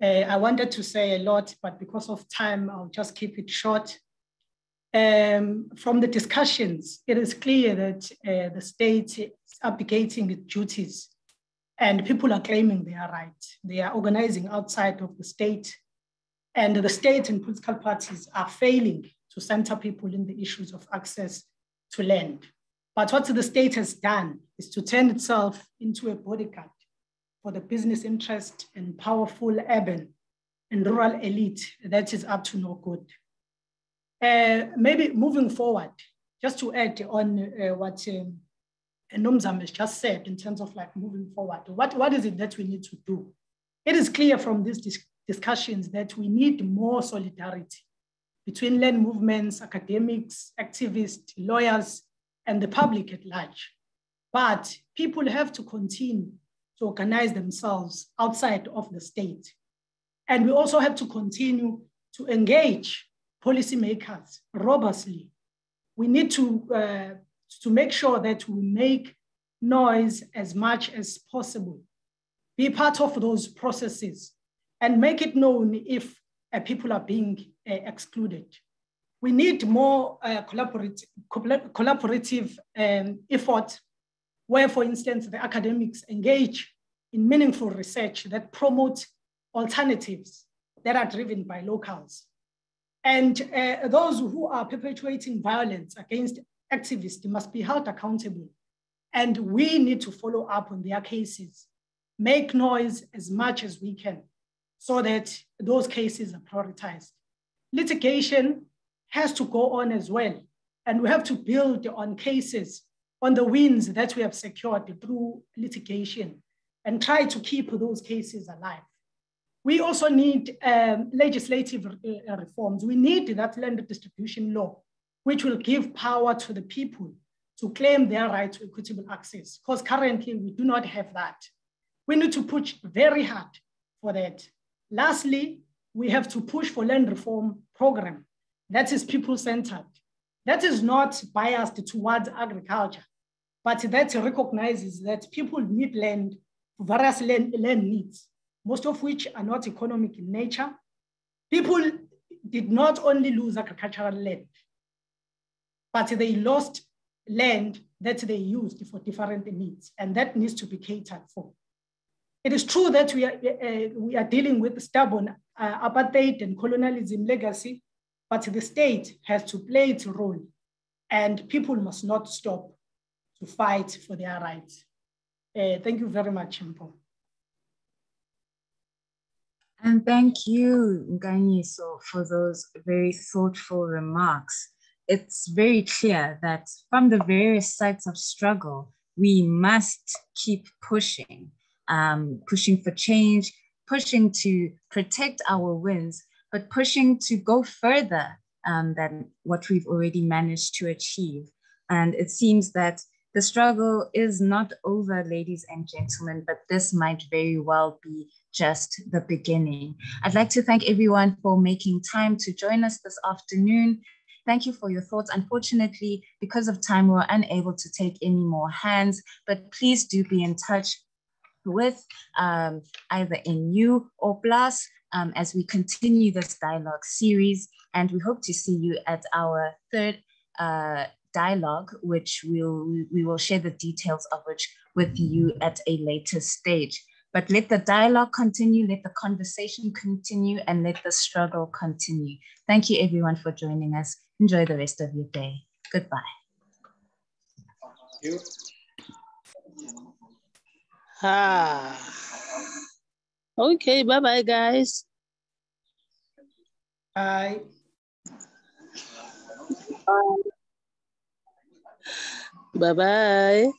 I wanted to say a lot, but because of time, I'll just keep it short. From the discussions, it is clear that the state is abdicating its duties and people are claiming their right. They are organizing outside of the state, and the state and political parties are failing to center people in the issues of access to land. But what the state has done is to turn itself into a bodyguard for the business interest and powerful urban and rural elite that is up to no good. Maybe moving forward, just to add on what Nomzam has just said in terms of like moving forward, what is it that we need to do? It is clear from these discussions that we need more solidarity between land movements, academics, activists, lawyers, and the public at large. But people have to continue to organize themselves outside of the state. And we also have to continue to engage policymakers robustly. We need to make sure that we make noise as much as possible, be part of those processes, and make it known if people are being excluded. We need more collaborative effort where, for instance, the academics engage in meaningful research that promote alternatives that are driven by locals. And those who are perpetuating violence against activists must be held accountable. And we need to follow up on their cases, make noise as much as we can so that those cases are prioritized. Litigation has to go on as well. And we have to build on cases, on the wins that we have secured through litigation and try to keep those cases alive. We also need legislative reforms. We need that land distribution law, which will give power to the people to claim their right to equitable access, because currently we do not have that. We need to push very hard for that. Lastly, we have to push for land reform program that is people-centered, that is not biased towards agriculture, but that recognizes that people need land for various land needs, most of which are not economic in nature. People did not only lose agricultural land, but they lost land that they used for different needs, and that needs to be catered for. It is true that we are dealing with stubborn apartheid and colonialism legacy, but the state has to play its role, and people must not stop to fight for their rights. Thank you very much, Mpho. And thank you, Nkanyiso, for those very thoughtful remarks. It's very clear that from the various sites of struggle, we must keep pushing, pushing for change, pushing to protect our wins, but pushing to go further than what we've already managed to achieve. And it seems that the struggle is not over, ladies and gentlemen, but this might very well be just the beginning. I'd like to thank everyone for making time to join us this afternoon. Thank you for your thoughts. Unfortunately, because of time, we were unable to take any more hands, but please do be in touch with either NU or PLUS as we continue this dialogue series. And we hope to see you at our third dialogue, which we will share the details of which with you at a later stage. But let the dialogue continue, let the conversation continue, and let the struggle continue. Thank you everyone for joining us. Enjoy the rest of your day. Goodbye. Thank you. Okay, bye-bye, guys. Bye. Bye-bye.